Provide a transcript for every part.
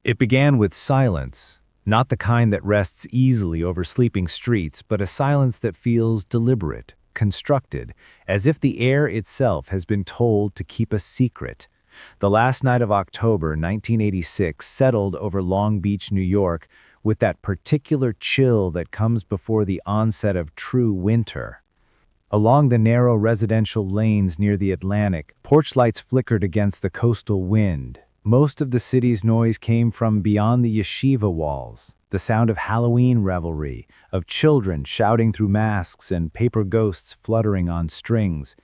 It began with silence, not the kind that rests easily over sleeping streets, but a silence that feels deliberate, constructed, as if the air itself has been told to keep a secret. The last night of October 1986 settled over Long Beach, New York, with that particular chill that comes before the onset of true winter. Along the narrow residential lanes near the Atlantic, porch lights flickered against the coastal wind. Most of the city's noise came from beyond the yeshiva walls, the sound of Halloween revelry, of children shouting through masks and paper ghosts fluttering on strings.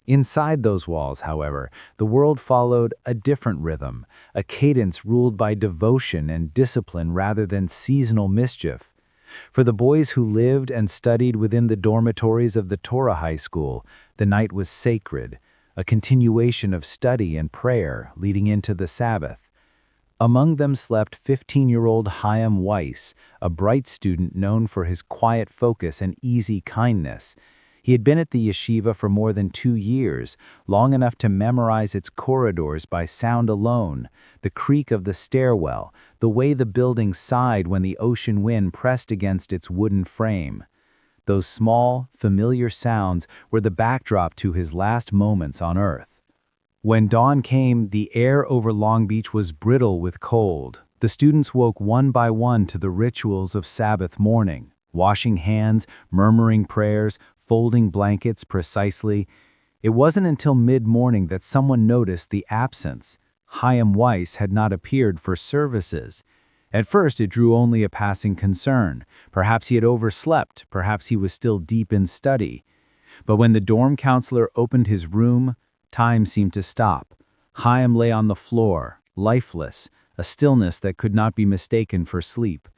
Inside those walls, however, the world followed a different rhythm, a cadence ruled by devotion and discipline rather than seasonal mischief. For the boys who lived and studied within the dormitories of the Torah High School, the night was sacred, a continuation of study and prayer leading into the Sabbath. Among them slept 15-year-old Chaim Weiss, a bright student known for his quiet focus and easy kindness. He had been at the yeshiva for more than 2 years, long enough to memorize its corridors by sound alone, the creak of the stairwell, the way the building sighed when the ocean wind pressed against its wooden frame. Those small, familiar sounds were the backdrop to his last moments on earth. When dawn came, the air over Long Beach was brittle with cold. The students woke one by one to the rituals of Sabbath morning, washing hands, murmuring prayers, folding blankets precisely. It wasn't until mid-morning that someone noticed the absence. Chaim Weiss had not appeared for services. At first, it drew only a passing concern. Perhaps he had overslept, perhaps he was still deep in study. But when the dorm counselor opened his room, time seemed to stop. Chaim lay on the floor, lifeless, a stillness that could not be mistaken for sleep.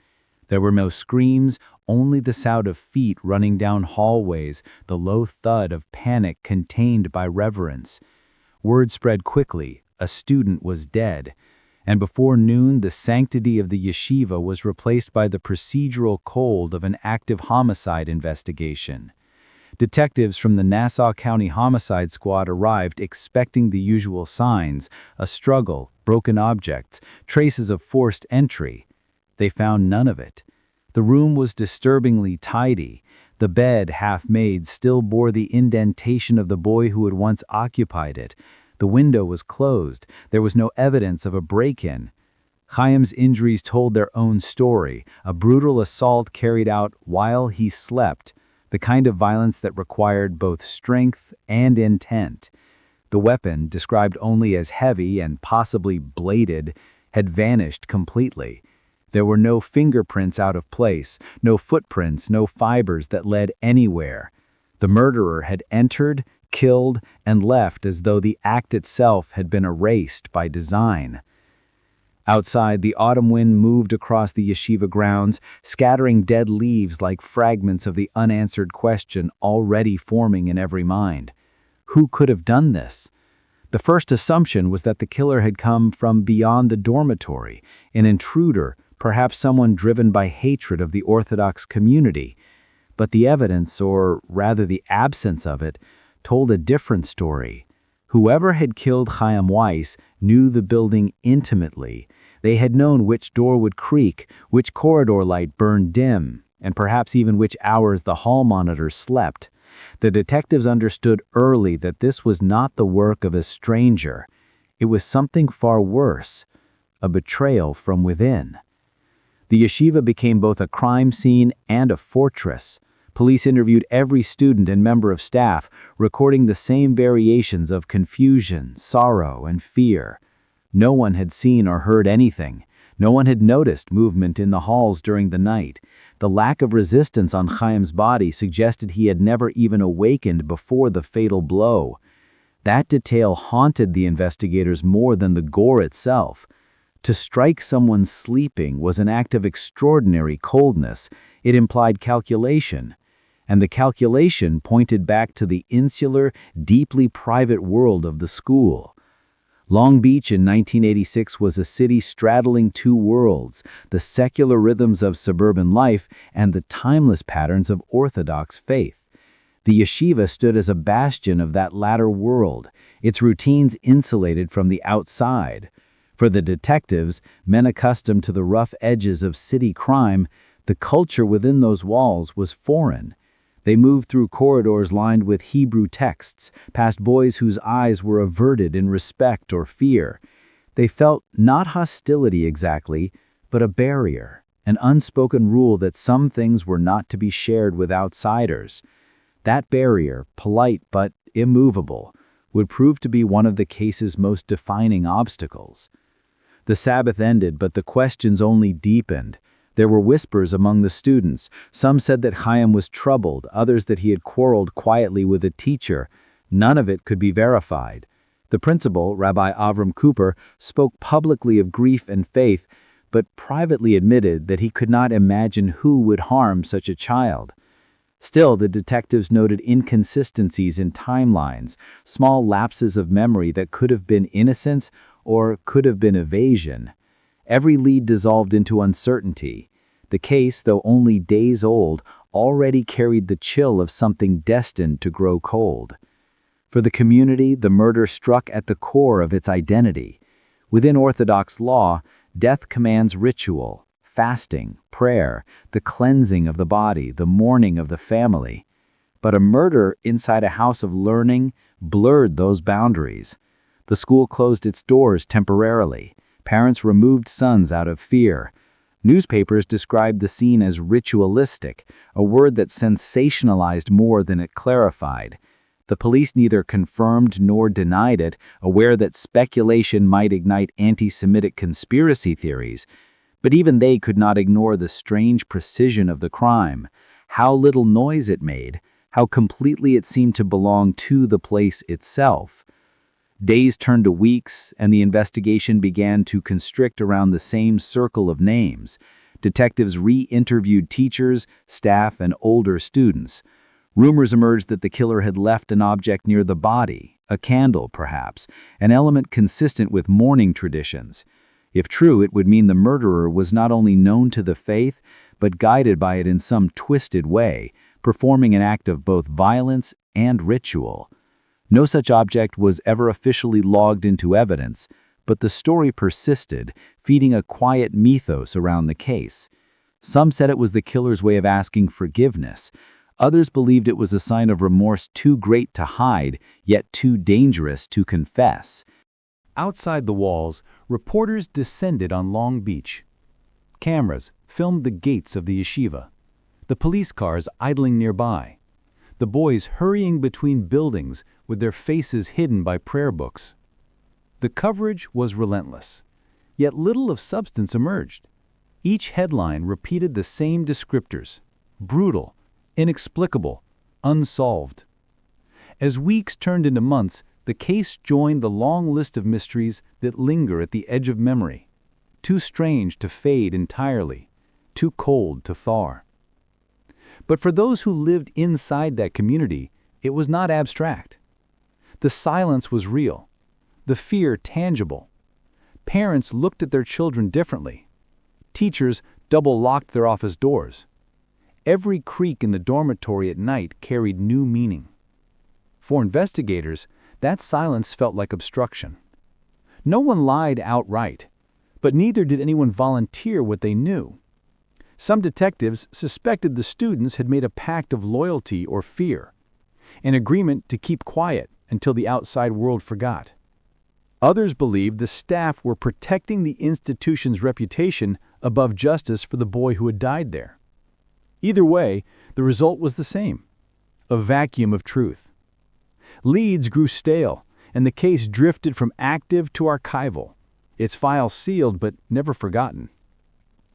There were no screams, only the sound of feet running down hallways, the low thud of panic contained by reverence. Word spread quickly, a student was dead. And before noon, the sanctity of the yeshiva was replaced by the procedural cold of an active homicide investigation. Detectives from the Nassau County Homicide Squad arrived expecting the usual signs, a struggle, broken objects, traces of forced entry. They found none of it. The room was disturbingly tidy. The bed, half-made, still bore the indentation of the boy who had once occupied it. The window was closed. There was no evidence of a break-in. Chaim's injuries told their own story, a brutal assault carried out while he slept, the kind of violence that required both strength and intent. The weapon, described only as heavy and possibly bladed, had vanished completely. There were no fingerprints out of place, no footprints, no fibers that led anywhere. The murderer had entered, killed, and left as though the act itself had been erased by design. Outside, the autumn wind moved across the yeshiva grounds, scattering dead leaves like fragments of the unanswered question already forming in every mind. Who could have done this? The first assumption was that the killer had come from beyond the dormitory, an intruder, perhaps someone driven by hatred of the Orthodox community. But the evidence, or rather the absence of it, told a different story. Whoever had killed Chaim Weiss knew the building intimately. They had known which door would creak, which corridor light burned dim, and perhaps even which hours the hall monitors slept. The detectives understood early that this was not the work of a stranger. It was something far worse, a betrayal from within. The yeshiva became both a crime scene and a fortress. Police interviewed every student and member of staff, recording the same variations of confusion, sorrow, and fear. No one had seen or heard anything. No one had noticed movement in the halls during the night. The lack of resistance on Chaim's body suggested he had never even awakened before the fatal blow. That detail haunted the investigators more than the gore itself. To strike someone sleeping was an act of extraordinary coldness. It implied calculation. And the calculation pointed back to the insular, deeply private world of the school. Long Beach in 1986 was a city straddling two worlds, the secular rhythms of suburban life and the timeless patterns of Orthodox faith. The yeshiva stood as a bastion of that latter world, its routines insulated from the outside. For the detectives, men accustomed to the rough edges of city crime, the culture within those walls was foreign. They moved through corridors lined with Hebrew texts, past boys whose eyes were averted in respect or fear. They felt not hostility exactly, but a barrier, an unspoken rule that some things were not to be shared with outsiders. That barrier, polite but immovable, would prove to be one of the case's most defining obstacles. The Sabbath ended, but the questions only deepened. There were whispers among the students. Some said that Chaim was troubled, others that he had quarreled quietly with a teacher. None of it could be verified. The principal, Rabbi Avram Cooper, spoke publicly of grief and faith, but privately admitted that he could not imagine who would harm such a child. Still, the detectives noted inconsistencies in timelines, small lapses of memory that could have been innocence or could have been evasion. Every lead dissolved into uncertainty. The case, though only days old, already carried the chill of something destined to grow cold. For the community, the murder struck at the core of its identity. Within Orthodox law, death commands ritual, fasting, prayer, the cleansing of the body, the mourning of the family. But a murder inside a house of learning blurred those boundaries. The school closed its doors temporarily. Parents removed sons out of fear. Newspapers described the scene as ritualistic, a word that sensationalized more than it clarified. The police neither confirmed nor denied it, aware that speculation might ignite anti-Semitic conspiracy theories. But even they could not ignore the strange precision of the crime, how little noise it made, how completely it seemed to belong to the place itself. Days turned to weeks, and the investigation began to constrict around the same circle of names. Detectives re-interviewed teachers, staff, and older students. Rumors emerged that the killer had left an object near the body, a candle perhaps, an element consistent with mourning traditions. If true, it would mean the murderer was not only known to the faith, but guided by it in some twisted way, performing an act of both violence and ritual. No such object was ever officially logged into evidence, but the story persisted, feeding a quiet mythos around the case. Some said it was the killer's way of asking forgiveness. Others believed it was a sign of remorse too great to hide, yet too dangerous to confess. Outside the walls, reporters descended on Long Beach. Cameras filmed the gates of the yeshiva, the police cars idling nearby, the boys hurrying between buildings with their faces hidden by prayer books. The coverage was relentless, yet little of substance emerged. Each headline repeated the same descriptors: brutal, inexplicable, unsolved. As weeks turned into months, the case joined the long list of mysteries that linger at the edge of memory, too strange to fade entirely, too cold to thaw. But for those who lived inside that community, it was not abstract. The silence was real, the fear tangible. Parents looked at their children differently. Teachers double-locked their office doors. Every creak in the dormitory at night carried new meaning. For investigators, that silence felt like obstruction. No one lied outright, but neither did anyone volunteer what they knew. Some detectives suspected the students had made a pact of loyalty or fear, an agreement to keep quiet until the outside world forgot. Others believed the staff were protecting the institution's reputation above justice for the boy who had died there. Either way, the result was the same: a vacuum of truth. Leads grew stale, and the case drifted from active to archival, its files sealed but never forgotten.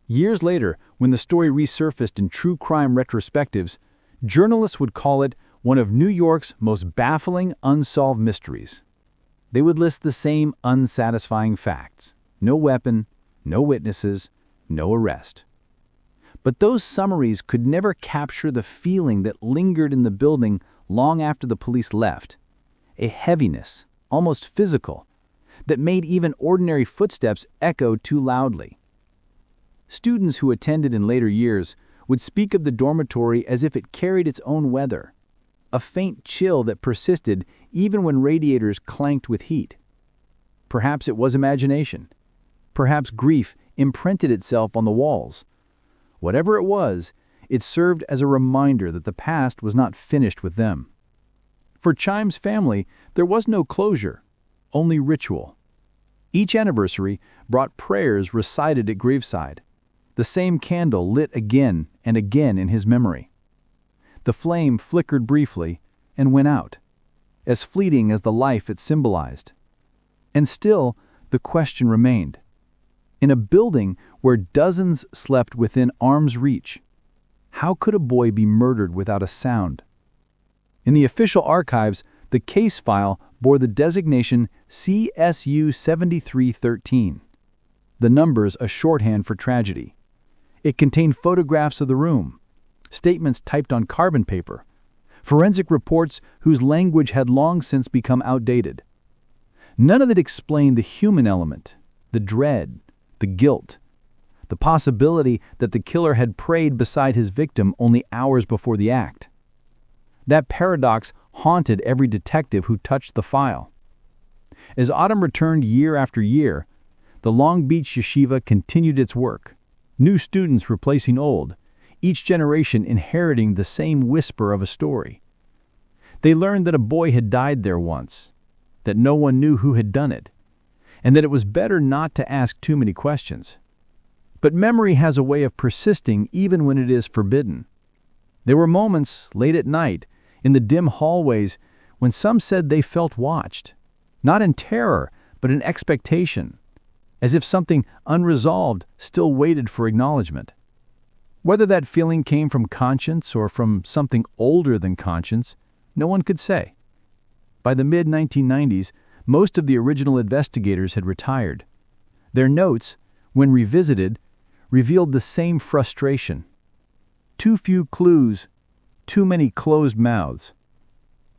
Years later, when the story resurfaced in true crime retrospectives, journalists would call it one of New York's most baffling unsolved mysteries. They would list the same unsatisfying facts: no weapon, no witnesses, no arrest. But those summaries could never capture the feeling that lingered in the building long after the police left, a heaviness, almost physical, that made even ordinary footsteps echo too loudly. Students who attended in later years would speak of the dormitory as if it carried its own weather, a faint chill that persisted even when radiators clanked with heat. Perhaps it was imagination, perhaps grief, imprinted itself on the walls. Whatever it was, it served as a reminder that the past was not finished with them. For Chaim's family, there was no closure, only ritual. Each anniversary brought prayers recited at graveside, the same candle lit again and again in his memory. The flame flickered briefly and went out, as fleeting as the life it symbolized. And still, the question remained. In a building where dozens slept within arm's reach, how could a boy be murdered without a sound? In the official archives, the case file bore the designation CSU 7313. The numbers a shorthand for tragedy. It contained photographs of the room, statements typed on carbon paper, forensic reports whose language had long since become outdated. None of it explained the human element, the dread, the guilt, the possibility that the killer had prayed beside his victim only hours before the act. That paradox haunted every detective who touched the file. As autumn returned year after year, the Long Beach Yeshiva continued its work, new students replacing old, each generation inheriting the same whisper of a story. They learned that a boy had died there once, that no one knew who had done it, and that it was better not to ask too many questions. But memory has a way of persisting even when it is forbidden. There were moments, late at night, in the dim hallways, when some said they felt watched, not in terror, but in expectation, as if something unresolved still waited for acknowledgement. Whether that feeling came from conscience or from something older than conscience, no one could say. By the mid-1990s, most of the original investigators had retired. Their notes, when revisited, revealed the same frustration. Too few clues, too many closed mouths.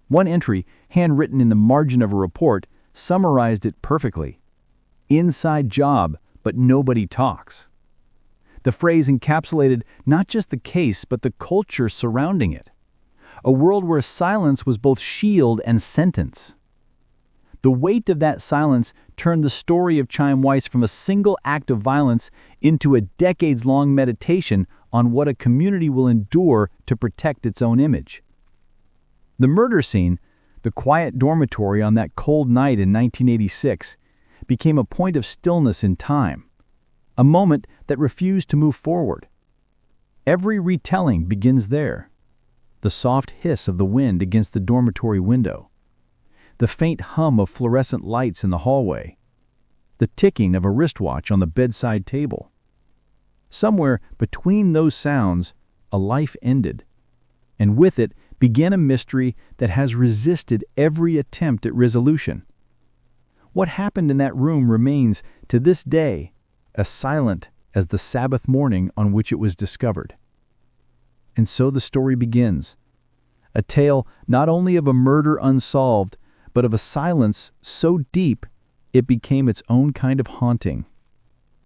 One entry, handwritten in the margin of a report, summarized it perfectly. Inside job, but nobody talks. The phrase encapsulated not just the case, but the culture surrounding it. A world where silence was both shield and sentence. The weight of that silence turned the story of Chaim Weiss from a single act of violence into a decades-long meditation on what a community will endure to protect its own image. The murder scene, the quiet dormitory on that cold night in 1986, became a point of stillness in time, a moment that refused to move forward. Every retelling begins there. The soft hiss of the wind against the dormitory window, the faint hum of fluorescent lights in the hallway, the ticking of a wristwatch on the bedside table. Somewhere between those sounds, a life ended, and with it began a mystery that has resisted every attempt at resolution. What happened in that room remains, to this day, as silent as the Sabbath morning on which it was discovered. And so the story begins, a tale not only of a murder unsolved, but of a silence so deep it became its own kind of haunting.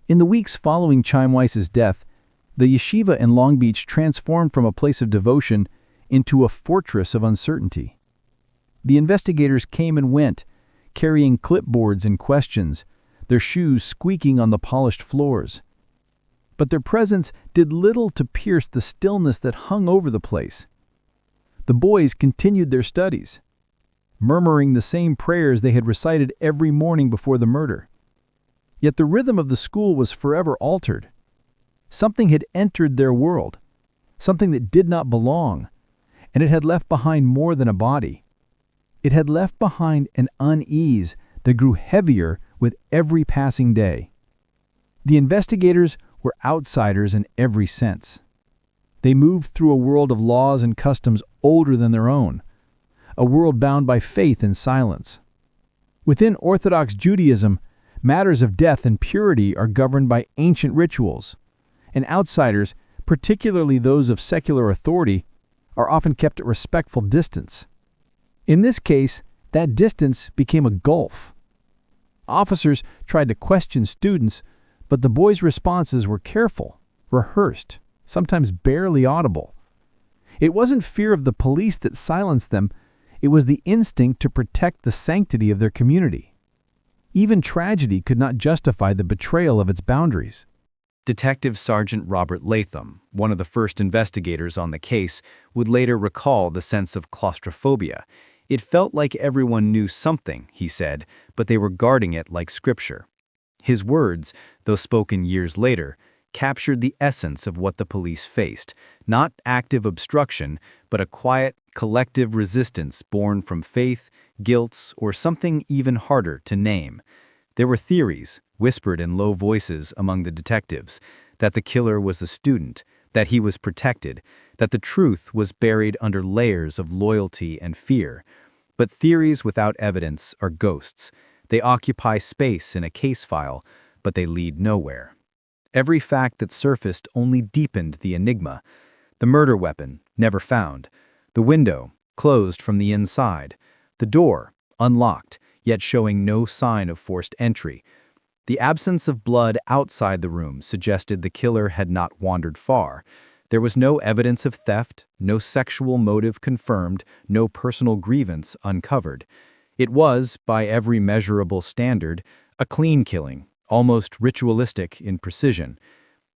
In the weeks following Chaim Weiss's death, the yeshiva in Long Beach transformed from a place of devotion into a fortress of uncertainty. The investigators came and went, carrying clipboards and questions, their shoes squeaking on the polished floors. But their presence did little to pierce the stillness that hung over the place. The boys continued their studies, murmuring the same prayers they had recited every morning before the murder. Yet the rhythm of the school was forever altered. Something had entered their world, something that did not belong, and it had left behind more than a body. It had left behind an unease that grew heavier with every passing day. The investigators were outsiders in every sense. They moved through a world of laws and customs older than their own, a world bound by faith and silence. Within Orthodox Judaism, matters of death and purity are governed by ancient rituals, and outsiders, particularly those of secular authority, are often kept at respectful distance. In this case, that distance became a gulf. Officers tried to question students, but the boys' responses were careful, rehearsed, sometimes barely audible. It wasn't fear of the police that silenced them, it was the instinct to protect the sanctity of their community. Even tragedy could not justify the betrayal of its boundaries. Detective Sergeant Robert Latham, one of the first investigators on the case, would later recall the sense of claustrophobia. It felt like everyone knew something, he said, but they were guarding it like scripture. His words, though spoken years later, captured the essence of what the police faced, not active obstruction, but a quiet, collective resistance born from faith, guilt, or something even harder to name. There were theories, whispered in low voices among the detectives, that the killer was a student, that he was protected, that the truth was buried under layers of loyalty and fear. But theories without evidence are ghosts. They occupy space in a case file, but they lead nowhere. Every fact that surfaced only deepened the enigma. The murder weapon, never found. The window, closed from the inside. The door, unlocked, yet showing no sign of forced entry. The absence of blood outside the room suggested the killer had not wandered far. There was no evidence of theft, no sexual motive confirmed, no personal grievance uncovered. It was, by every measurable standard, a clean killing, almost ritualistic in precision.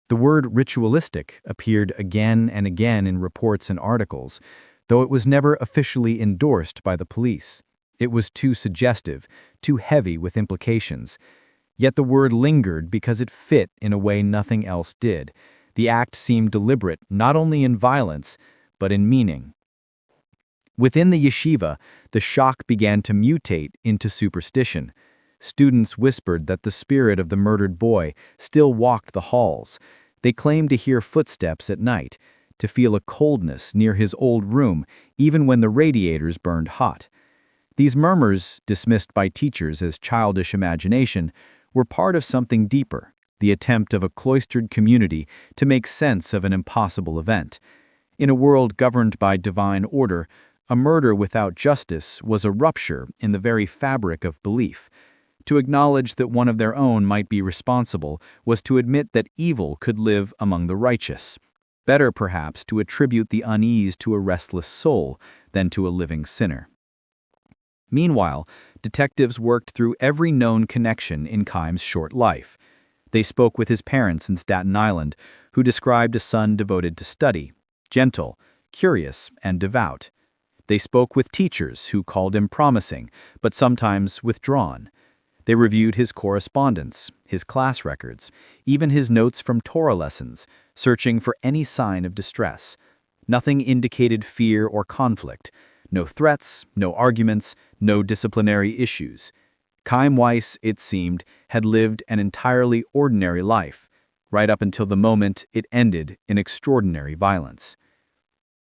The word ritualistic appeared again and again in reports and articles, though it was never officially endorsed by the police. It was too suggestive, too heavy with implications. Yet the word lingered because it fit in a way nothing else did. The act seemed deliberate not only in violence, but in meaning. Within the yeshiva, the shock began to mutate into superstition. Students whispered that the spirit of the murdered boy still walked the halls. They claimed to hear footsteps at night, to feel a coldness near his old room, even when the radiators burned hot. These murmurs, dismissed by teachers as childish imagination, were part of something deeper, the attempt of a cloistered community to make sense of an impossible event. In a world governed by divine order, a murder without justice was a rupture in the very fabric of belief. To acknowledge that one of their own might be responsible was to admit that evil could live among the righteous. Better, perhaps, to attribute the unease to a restless soul than to a living sinner. Meanwhile, detectives worked through every known connection in Chaim's short life. They spoke with his parents in Staten Island, who described a son devoted to study, gentle, curious, and devout. They spoke with teachers who called him promising, but sometimes withdrawn. They reviewed his correspondence, his class records, even his notes from Torah lessons, searching for any sign of distress. Nothing indicated fear or conflict. No threats, no arguments, no disciplinary issues. Chaim Weiss, it seemed, had lived an entirely ordinary life, right up until the moment it ended in extraordinary violence.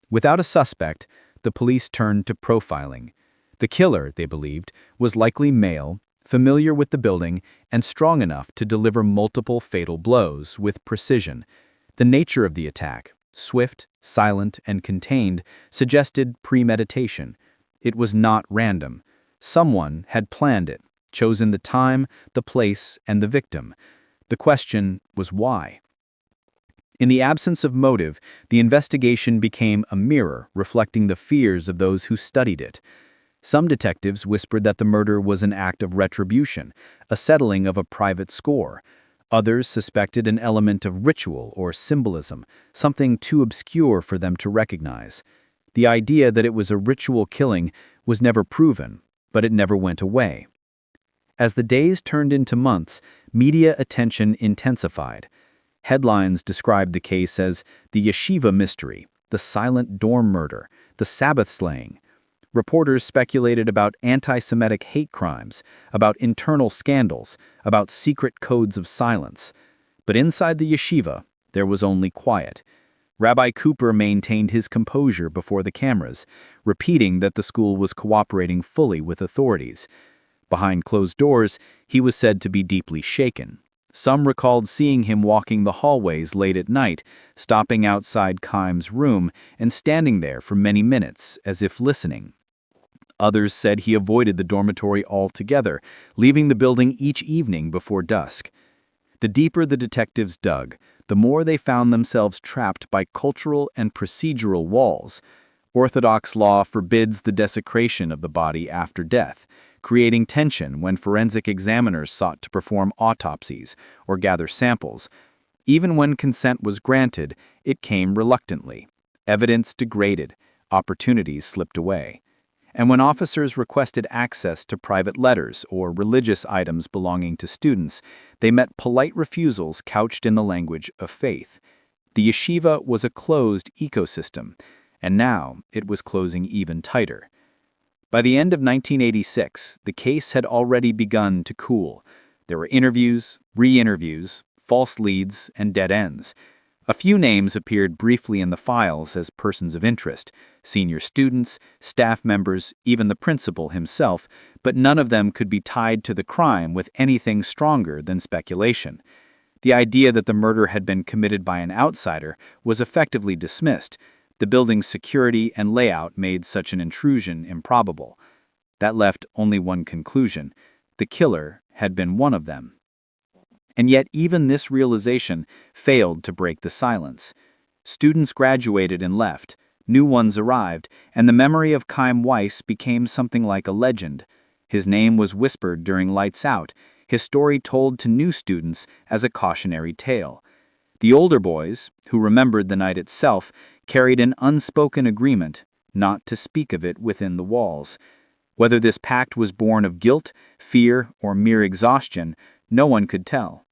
Without a suspect, the police turned to profiling. The killer, they believed, was likely male, familiar with the building, and strong enough to deliver multiple fatal blows with precision. The nature of the attack, swift, silent, and contained, suggested premeditation. It was not random. Someone had planned it, chosen the time, the place, and the victim. The question was why. In the absence of motive, the investigation became a mirror reflecting the fears of those who studied it. Some detectives whispered that the murder was an act of retribution, a settling of a private score. Others suspected an element of ritual or symbolism, something too obscure for them to recognize. The idea that it was a ritual killing was never proven, but it never went away. As the days turned into months, media attention intensified. Headlines described the case as the Yeshiva mystery, the silent dorm murder, the Sabbath slaying. Reporters speculated about anti-Semitic hate crimes, about internal scandals, about secret codes of silence. But inside the yeshiva, there was only quiet. Rabbi Cooper maintained his composure before the cameras, repeating that the school was cooperating fully with authorities. Behind closed doors, he was said to be deeply shaken. Some recalled seeing him walking the hallways late at night, stopping outside Chaim's room and standing there for many minutes as if listening. Others said he avoided the dormitory altogether, leaving the building each evening before dusk. The deeper the detectives dug, the more they found themselves trapped by cultural and procedural walls. Orthodox law forbids the desecration of the body after death. creating tension when forensic examiners sought to perform autopsies or gather samples. Even when consent was granted, it came reluctantly. Evidence degraded, opportunities slipped away. And when officers requested access to private letters or religious items belonging to students, they met polite refusals couched in the language of faith. The yeshiva was a closed ecosystem, and now it was closing even tighter. By the end of 1986, the case had already begun to cool. There were interviews, re-interviews, false leads, and dead ends. A few names appeared briefly in the files as persons of interest, senior students, staff members, even the principal himself, but none of them could be tied to the crime with anything stronger than speculation. The idea that the murder had been committed by an outsider was effectively dismissed. The building's security and layout made such an intrusion improbable. That left only one conclusion: the killer had been one of them. And yet even this realization failed to break the silence. Students graduated and left, new ones arrived, and the memory of Chaim Weiss became something like a legend. His name was whispered during lights out, his story told to new students as a cautionary tale. The older boys, who remembered the night itself, carried an unspoken agreement not to speak of it within the walls. Whether this pact was born of guilt, fear, or mere exhaustion, no one could tell.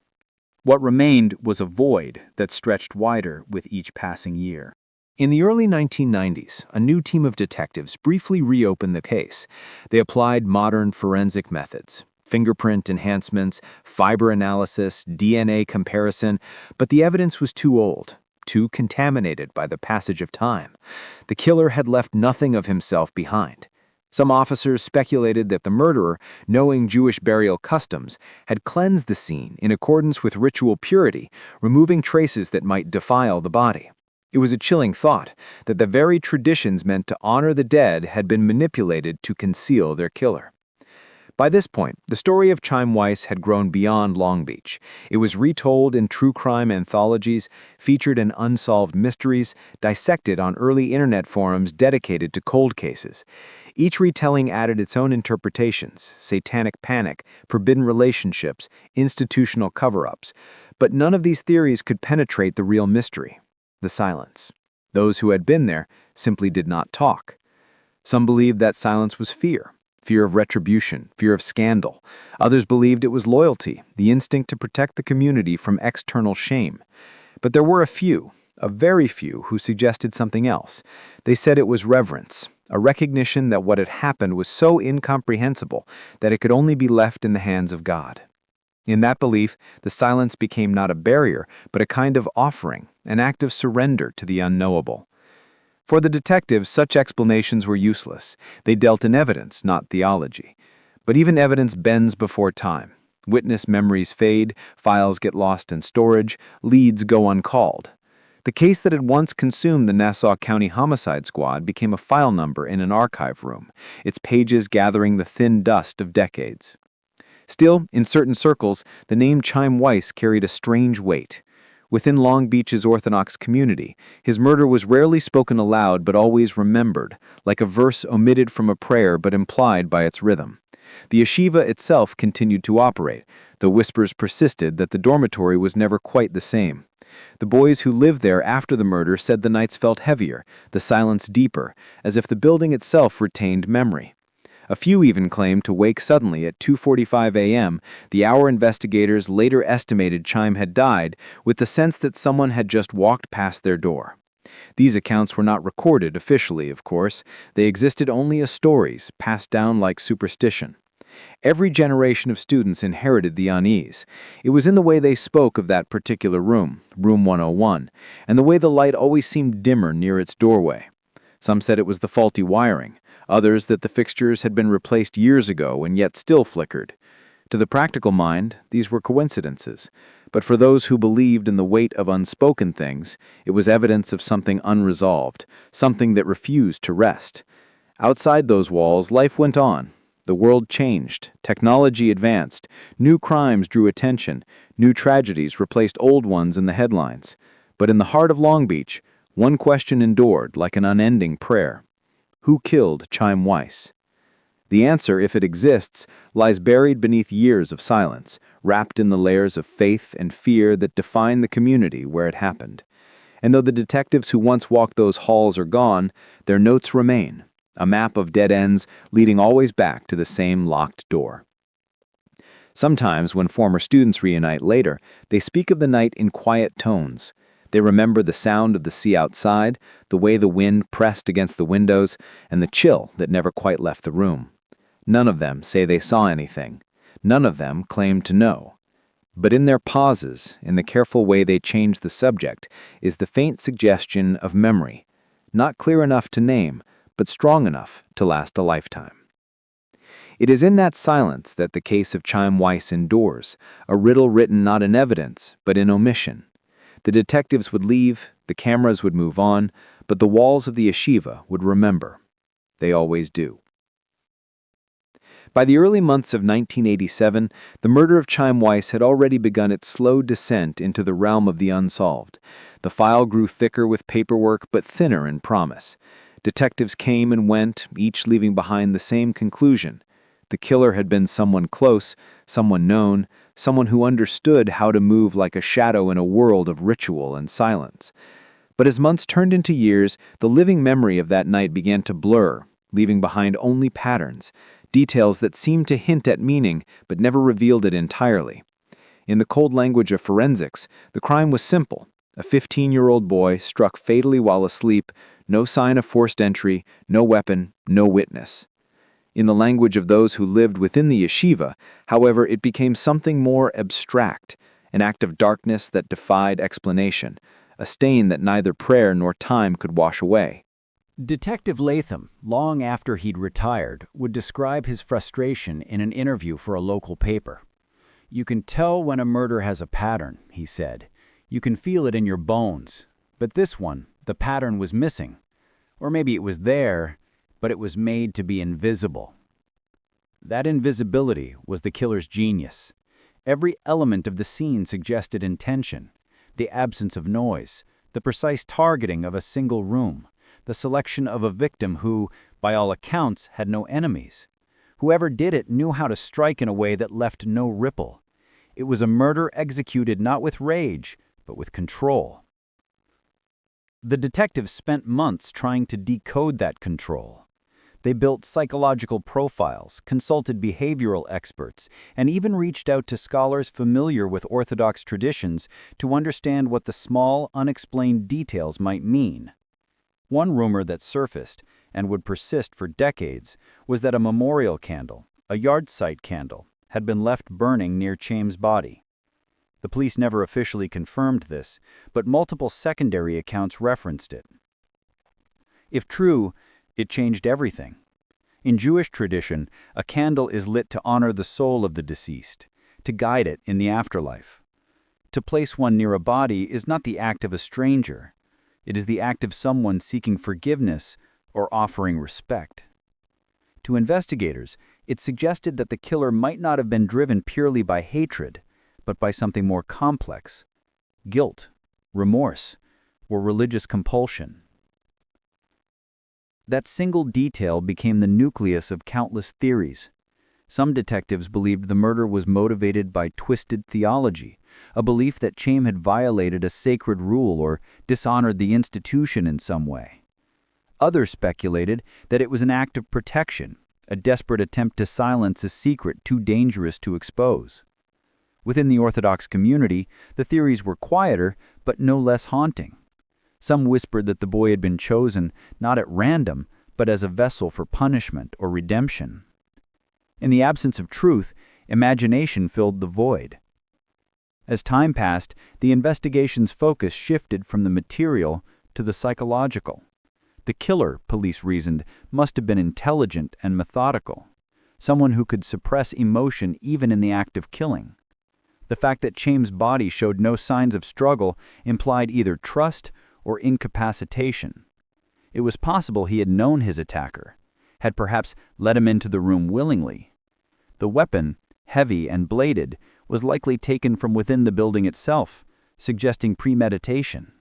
What remained was a void that stretched wider with each passing year. In the early 1990s, a new team of detectives briefly reopened the case. They applied modern forensic methods: fingerprint enhancements, fiber analysis, DNA comparison, but the evidence was too old, too contaminated by the passage of time. The killer had left nothing of himself behind. Some officers speculated that the murderer, knowing Jewish burial customs, had cleansed the scene in accordance with ritual purity, removing traces that might defile the body. It was a chilling thought that the very traditions meant to honor the dead had been manipulated to conceal their killer. By this point, the story of Chaim Weiss had grown beyond Long Beach. It was retold in true crime anthologies, featured in Unsolved mysteries, dissected on early internet forums dedicated to cold cases. Each retelling added its own interpretations: satanic panic, forbidden relationships, institutional cover-ups. But none of these theories could penetrate the real mystery: the silence. Those who had been there simply did not talk. Some believed that silence was fear of retribution, fear of scandal. Others believed it was loyalty, the instinct to protect the community from external shame. But there were a very few, who suggested something else. They said it was reverence, a recognition that what had happened was so incomprehensible that it could only be left in the hands of God. In that belief, the silence became not a barrier, but a kind of offering, an act of surrender to the unknowable. For the detectives, such explanations were useless. They dealt in evidence, not theology. But even evidence bends before time. Witness memories fade, files get lost in storage, leads go uncalled. The case that had once consumed the Nassau County Homicide Squad became a file number in an archive room, its pages gathering the thin dust of decades. Still, in certain circles, the name Chaim Weiss carried a strange weight. Within Long Beach's Orthodox community, his murder was rarely spoken aloud but always remembered, like a verse omitted from a prayer but implied by its rhythm. The yeshiva itself continued to operate, though whispers persisted that the dormitory was never quite the same. The boys who lived there after the murder said the nights felt heavier, the silence deeper, as if the building itself retained memory. A few even claimed to wake suddenly at 2:45 a.m., the hour investigators later estimated Chaim had died, with the sense that someone had just walked past their door. These accounts were not recorded officially, of course. They existed only as stories, passed down like superstition. Every generation of students inherited the unease. It was in the way they spoke of that particular room, Room 101, and the way the light always seemed dimmer near its doorway. Some said it was the faulty wiring, others that the fixtures had been replaced years ago and yet still flickered. To the practical mind, these were coincidences, but for those who believed in the weight of unspoken things, it was evidence of something unresolved, something that refused to rest. Outside those walls, life went on. The world changed, technology advanced, new crimes drew attention, new tragedies replaced old ones in the headlines. But in the heart of Long Beach, one question endured like an unending prayer: who killed Chaim Weiss? The answer, if it exists, lies buried beneath years of silence, wrapped in the layers of faith and fear that define the community where it happened. And though the detectives who once walked those halls are gone, their notes remain, a map of dead ends leading always back to the same locked door. Sometimes, when former students reunite later, they speak of the night in quiet tones. They remember the sound of the sea outside, the way the wind pressed against the windows, and the chill that never quite left the room. None of them say they saw anything. None of them claim to know. But in their pauses, in the careful way they change the subject, is the faint suggestion of memory, not clear enough to name, but strong enough to last a lifetime. It is in that silence that the case of Chaim Weiss endures, a riddle written not in evidence, but in omission. The detectives would leave, the cameras would move on, but the walls of the yeshiva would remember. They always do. By the early months of 1987, the murder of Chaim Weiss had already begun its slow descent into the realm of the unsolved. The file grew thicker with paperwork, but thinner in promise. Detectives came and went, each leaving behind the same conclusion. The killer had been someone close, someone known, someone who understood how to move like a shadow in a world of ritual and silence. But as months turned into years, the living memory of that night began to blur, leaving behind only patterns, details that seemed to hint at meaning but never revealed it entirely. In the cold language of forensics, the crime was simple. A 15-year-old boy struck fatally while asleep, no sign of forced entry, no weapon, no witness. In the language of those who lived within the yeshiva, however, it became something more abstract, an act of darkness that defied explanation, a stain that neither prayer nor time could wash away. Detective Latham, long after he'd retired, would describe his frustration in an interview for a local paper. "You can tell when a murder has a pattern," he said. "You can feel it in your bones. But this one, the pattern was missing. Or maybe it was there, but it was made to be invisible." That invisibility was the killer's genius. Every element of the scene suggested intention: the absence of noise, the precise targeting of a single room, the selection of a victim who, by all accounts, had no enemies. Whoever did it knew how to strike in a way that left no ripple. It was a murder executed not with rage, but with control. The detectives spent months trying to decode that control. They built psychological profiles, consulted behavioral experts, and even reached out to scholars familiar with Orthodox traditions to understand what the small, unexplained details might mean. One rumor that surfaced, and would persist for decades, was that a memorial candle, a yard site candle, had been left burning near Chaim's body. The police never officially confirmed this, but multiple secondary accounts referenced it. If true, it changed everything. In Jewish tradition, a candle is lit to honor the soul of the deceased, to guide it in the afterlife. To place one near a body is not the act of a stranger. It is the act of someone seeking forgiveness or offering respect. To investigators, it suggested that the killer might not have been driven purely by hatred, but by something more complex: guilt, remorse, or religious compulsion. That single detail became the nucleus of countless theories. Some detectives believed the murder was motivated by twisted theology, a belief that Chaim had violated a sacred rule or dishonored the institution in some way. Others speculated that it was an act of protection, a desperate attempt to silence a secret too dangerous to expose. Within the Orthodox community, the theories were quieter, but no less haunting. Some whispered that the boy had been chosen not at random, but as a vessel for punishment or redemption. In the absence of truth, imagination filled the void. As time passed, the investigation's focus shifted from the material to the psychological. The killer, police reasoned, must have been intelligent and methodical, someone who could suppress emotion even in the act of killing. The fact that Chaim's body showed no signs of struggle implied either trust or incapacitation. It was possible he had known his attacker, had perhaps let him into the room willingly. The weapon, heavy and bladed, was likely taken from within the building itself, suggesting premeditation.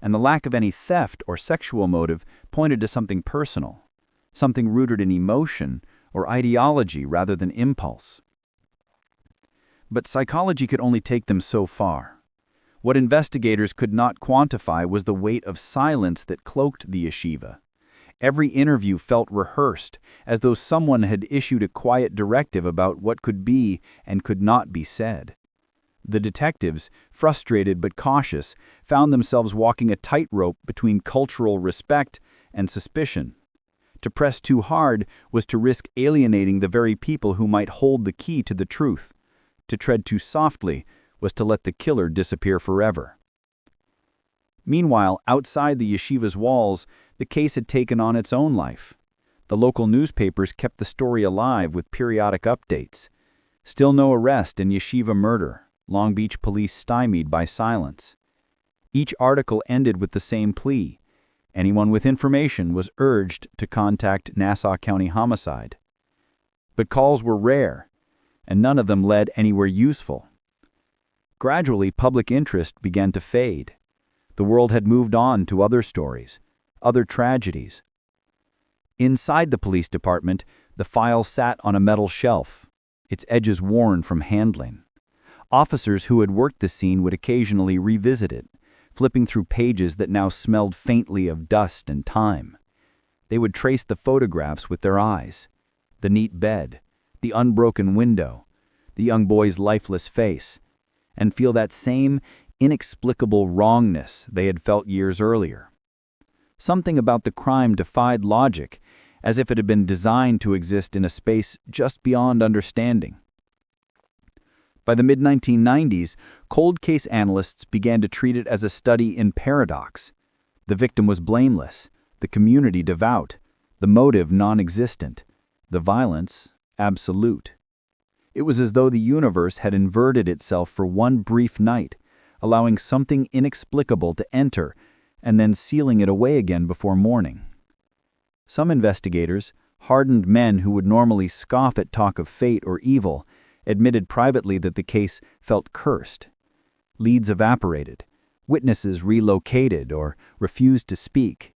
And the lack of any theft or sexual motive pointed to something personal, something rooted in emotion or ideology rather than impulse. But psychology could only take them so far. What investigators could not quantify was the weight of silence that cloaked the yeshiva. Every interview felt rehearsed, as though someone had issued a quiet directive about what could be and could not be said. The detectives, frustrated but cautious, found themselves walking a tightrope between cultural respect and suspicion. To press too hard was to risk alienating the very people who might hold the key to the truth. To tread too softly was to let the killer disappear forever. Meanwhile, outside the yeshiva's walls, the case had taken on its own life. The local newspapers kept the story alive with periodic updates. Still no arrest in yeshiva murder, Long Beach police stymied by silence. Each article ended with the same plea. Anyone with information was urged to contact Nassau County Homicide. But calls were rare, and none of them led anywhere useful. Gradually, public interest began to fade. The world had moved on to other stories, other tragedies. Inside the police department, the file sat on a metal shelf, its edges worn from handling. Officers who had worked the scene would occasionally revisit it, flipping through pages that now smelled faintly of dust and time. They would trace the photographs with their eyes, the neat bed, the unbroken window, the young boy's lifeless face, and feel that same inexplicable wrongness they had felt years earlier. Something about the crime defied logic, as if it had been designed to exist in a space just beyond understanding. By the mid-1990s, cold case analysts began to treat it as a study in paradox. The victim was blameless, the community devout, the motive non-existent, the violence absolute. It was as though the universe had inverted itself for one brief night, allowing something inexplicable to enter and then sealing it away again before morning. Some investigators, hardened men who would normally scoff at talk of fate or evil, admitted privately that the case felt cursed. Leads evaporated, witnesses relocated or refused to speak.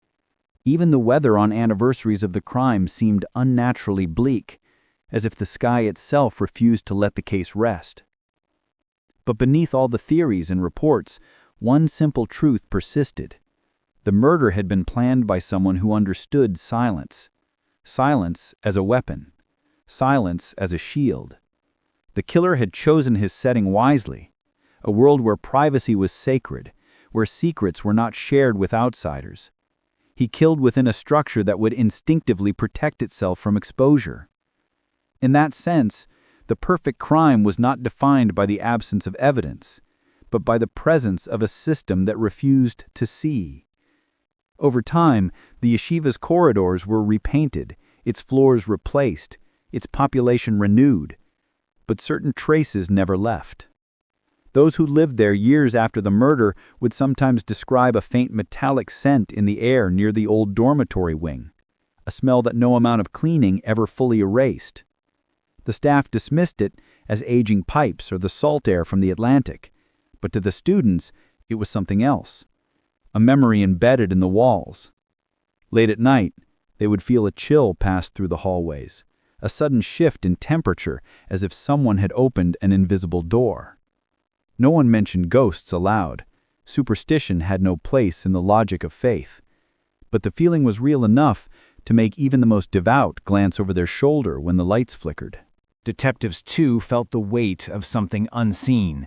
Even the weather on anniversaries of the crime seemed unnaturally bleak, as if the sky itself refused to let the case rest. But beneath all the theories and reports, one simple truth persisted. The murder had been planned by someone who understood silence. Silence as a weapon. Silence as a shield. The killer had chosen his setting wisely. A world where privacy was sacred, where secrets were not shared with outsiders. He killed within a structure that would instinctively protect itself from exposure. In that sense, the perfect crime was not defined by the absence of evidence, but by the presence of a system that refused to see. Over time, the yeshiva's corridors were repainted, its floors replaced, its population renewed, but certain traces never left. Those who lived there years after the murder would sometimes describe a faint metallic scent in the air near the old dormitory wing, a smell that no amount of cleaning ever fully erased. The staff dismissed it as aging pipes or the salt air from the Atlantic, but to the students, it was something else, a memory embedded in the walls. Late at night, they would feel a chill pass through the hallways, a sudden shift in temperature as if someone had opened an invisible door. No one mentioned ghosts aloud. Superstition had no place in the logic of faith. But the feeling was real enough to make even the most devout glance over their shoulder when the lights flickered. Detectives, too, felt the weight of something unseen.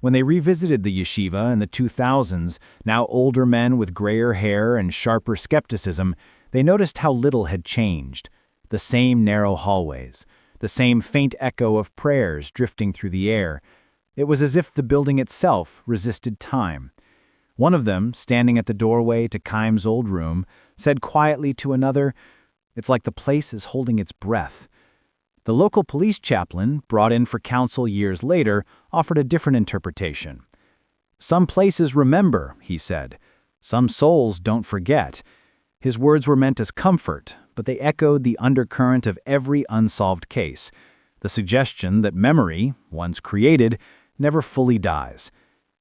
When they revisited the yeshiva in the 2000s, now older men with grayer hair and sharper skepticism, they noticed how little had changed. The same narrow hallways, the same faint echo of prayers drifting through the air. It was as if the building itself resisted time. One of them, standing at the doorway to Chaim's old room, said quietly to another, "It's like the place is holding its breath." The local police chaplain, brought in for counsel years later, offered a different interpretation. "Some places remember," he said. "Some souls don't forget." His words were meant as comfort, but they echoed the undercurrent of every unsolved case, the suggestion that memory, once created, never fully dies.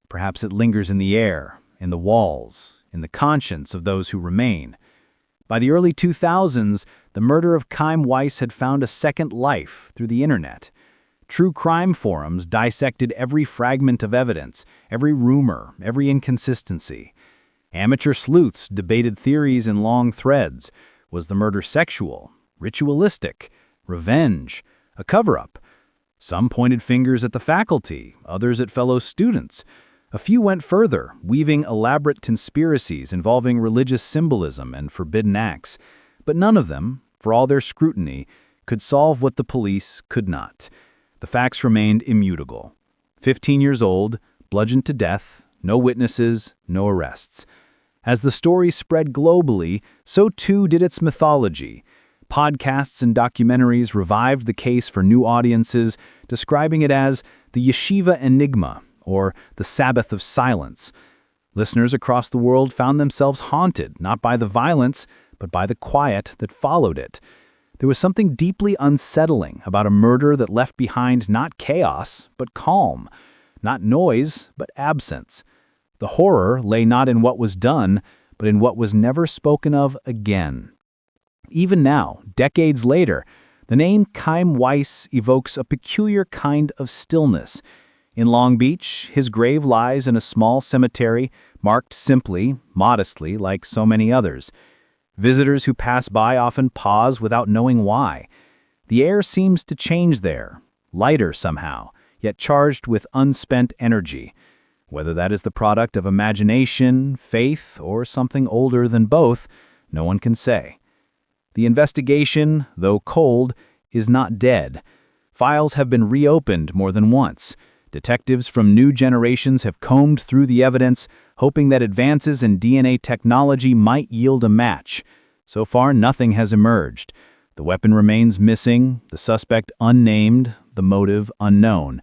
Perhaps it lingers in the air, in the walls, in the conscience of those who remain. By the early 2000s, the murder of Chaim Weiss had found a second life through the internet. True crime forums dissected every fragment of evidence, every rumor, every inconsistency. Amateur sleuths debated theories in long threads. Was the murder sexual, ritualistic, revenge, a cover-up? Some pointed fingers at the faculty, others at fellow students. A few went further, weaving elaborate conspiracies involving religious symbolism and forbidden acts. But none of them, for all their scrutiny, could solve what the police could not. The facts remained immutable. 15 years old, bludgeoned to death, no witnesses, no arrests. As the story spread globally, so too did its mythology. Podcasts and documentaries revived the case for new audiences, describing it as the Yeshiva Enigma, or the Sabbath of Silence. Listeners across the world found themselves haunted, not by the violence, but by the quiet that followed it. There was something deeply unsettling about a murder that left behind not chaos, but calm, not noise, but absence. The horror lay not in what was done, but in what was never spoken of again. Even now, decades later, the name Chaim Weiss evokes a peculiar kind of stillness. In Long Beach, his grave lies in a small cemetery, marked simply, modestly, like so many others. Visitors who pass by often pause without knowing why. The air seems to change there, lighter somehow, yet charged with unspent energy. Whether that is the product of imagination, faith, or something older than both, no one can say. The investigation, though cold, is not dead. Files have been reopened more than once. Detectives from new generations have combed through the evidence, hoping that advances in DNA technology might yield a match. So far, nothing has emerged. The weapon remains missing, the suspect unnamed, the motive unknown.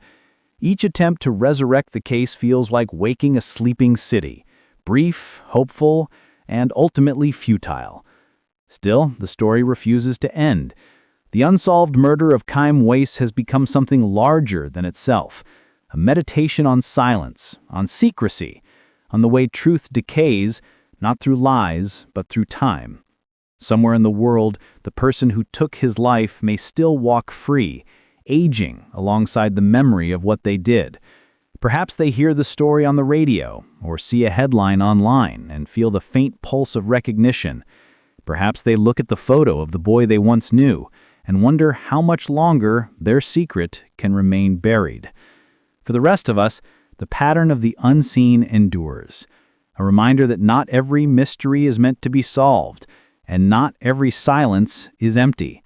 Each attempt to resurrect the case feels like waking a sleeping city, brief, hopeful, and ultimately futile. Still, the story refuses to end. The unsolved murder of Chaim Weiss has become something larger than itself, a meditation on silence, on secrecy, on the way truth decays, not through lies, but through time. Somewhere in the world, the person who took his life may still walk free, aging alongside the memory of what they did. Perhaps they hear the story on the radio or see a headline online and feel the faint pulse of recognition. Perhaps they look at the photo of the boy they once knew and wonder how much longer their secret can remain buried. For the rest of us, the pattern of the unseen endures, a reminder that not every mystery is meant to be solved, and not every silence is empty.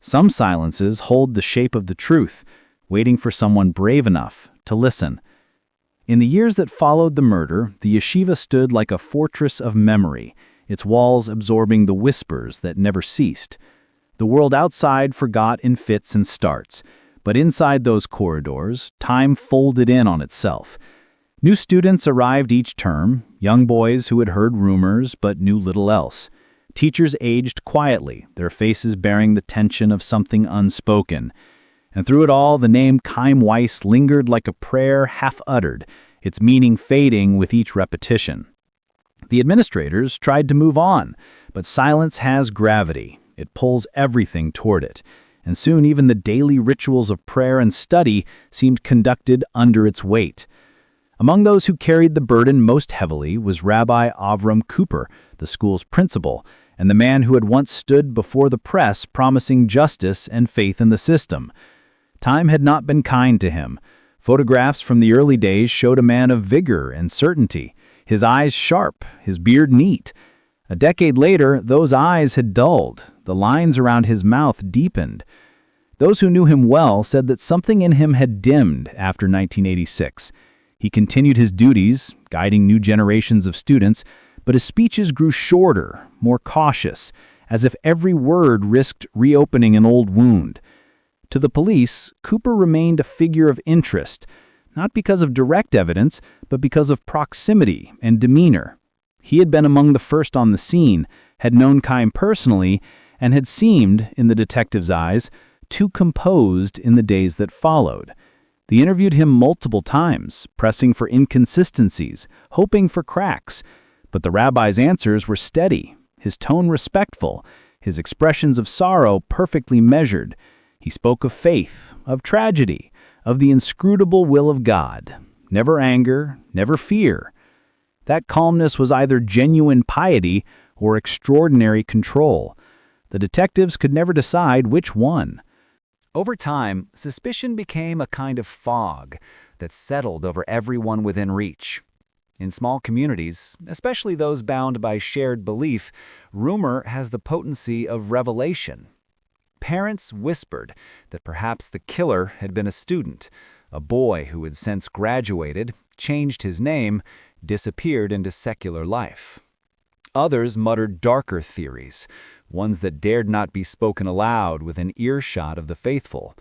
Some silences hold the shape of the truth, waiting for someone brave enough to listen. In the years that followed the murder, the yeshiva stood like a fortress of memory, its walls absorbing the whispers that never ceased. The world outside forgot in fits and starts, but inside those corridors, time folded in on itself. New students arrived each term, young boys who had heard rumors but knew little else. Teachers aged quietly, their faces bearing the tension of something unspoken. And through it all, the name Chaim Weiss lingered like a prayer half-uttered, its meaning fading with each repetition. The administrators tried to move on, but silence has gravity. It pulls everything toward it. And soon even the daily rituals of prayer and study seemed conducted under its weight. Among those who carried the burden most heavily was Rabbi Avram Cooper, the school's principal, and the man who had once stood before the press promising justice and faith in the system. Time had not been kind to him. Photographs from the early days showed a man of vigor and certainty, his eyes sharp, his beard neat. A decade later, those eyes had dulled, the lines around his mouth deepened. Those who knew him well said that something in him had dimmed after 1986. He continued his duties, guiding new generations of students, but his speeches grew shorter, more cautious, as if every word risked reopening an old wound. To the police, Cooper remained a figure of interest, not because of direct evidence, but because of proximity and demeanor. He had been among the first on the scene, had known Chaim personally, and had seemed, in the detective's eyes, too composed in the days that followed. They interviewed him multiple times, pressing for inconsistencies, hoping for cracks, but the rabbi's answers were steady, his tone respectful, his expressions of sorrow perfectly measured. He spoke of faith, of tragedy, of the inscrutable will of God. Never anger, never fear. That calmness was either genuine piety or extraordinary control. The detectives could never decide which one. Over time, suspicion became a kind of fog that settled over everyone within reach. In small communities, especially those bound by shared belief, rumor has the potency of revelation. Parents whispered that perhaps the killer had been a student, a boy who had since graduated, changed his name, disappeared into secular life. Others muttered darker theories, ones that dared not be spoken aloud within earshot of the faithful,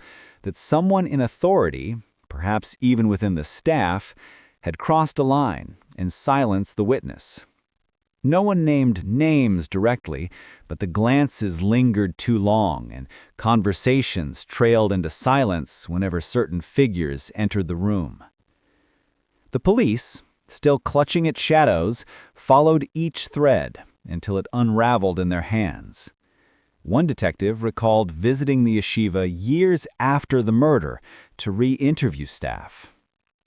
that someone in authority, perhaps even within the staff, had crossed a line and silenced the witness. No one named names directly, but the glances lingered too long, and conversations trailed into silence whenever certain figures entered the room. The police, still clutching at shadows, followed each thread until it unraveled in their hands. One detective recalled visiting the yeshiva years after the murder to re-interview staff.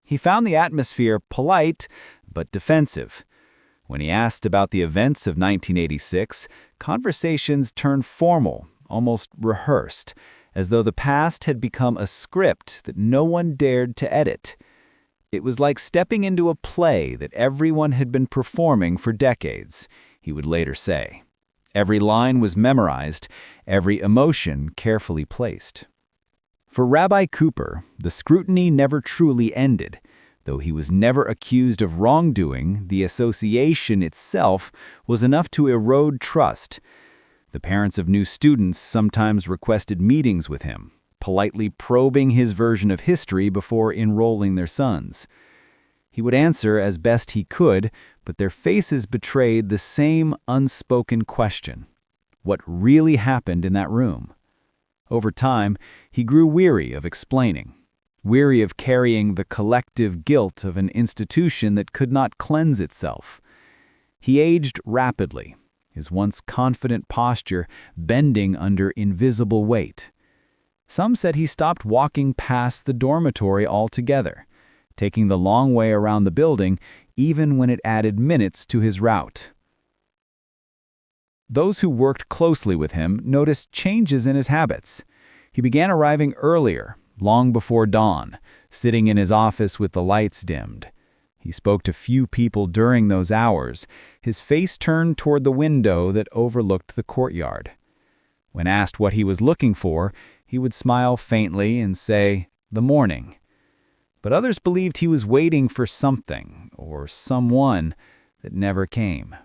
He found the atmosphere polite but defensive. When he asked about the events of 1986, conversations turned formal, almost rehearsed, as though the past had become a script that no one dared to edit. It was like stepping into a play that everyone had been performing for decades, he would later say. Every line was memorized, every emotion carefully placed. For Rabbi Cooper, the scrutiny never truly ended. Though he was never accused of wrongdoing, the association itself was enough to erode trust. The parents of new students sometimes requested meetings with him, politely probing his version of history before enrolling their sons. He would answer as best he could, but their faces betrayed the same unspoken question: what really happened in that room? Over time, he grew weary of explaining. Weary of carrying the collective guilt of an institution that could not cleanse itself. He aged rapidly, his once confident posture bending under invisible weight. Some said he stopped walking past the dormitory altogether, taking the long way around the building even when it added minutes to his route. Those who worked closely with him noticed changes in his habits. He began arriving earlier, long before dawn, sitting in his office with the lights dimmed. He spoke to few people during those hours, his face turned toward the window that overlooked the courtyard. When asked what he was looking for, he would smile faintly and say, "The morning." But others believed he was waiting for something, or someone, that never came.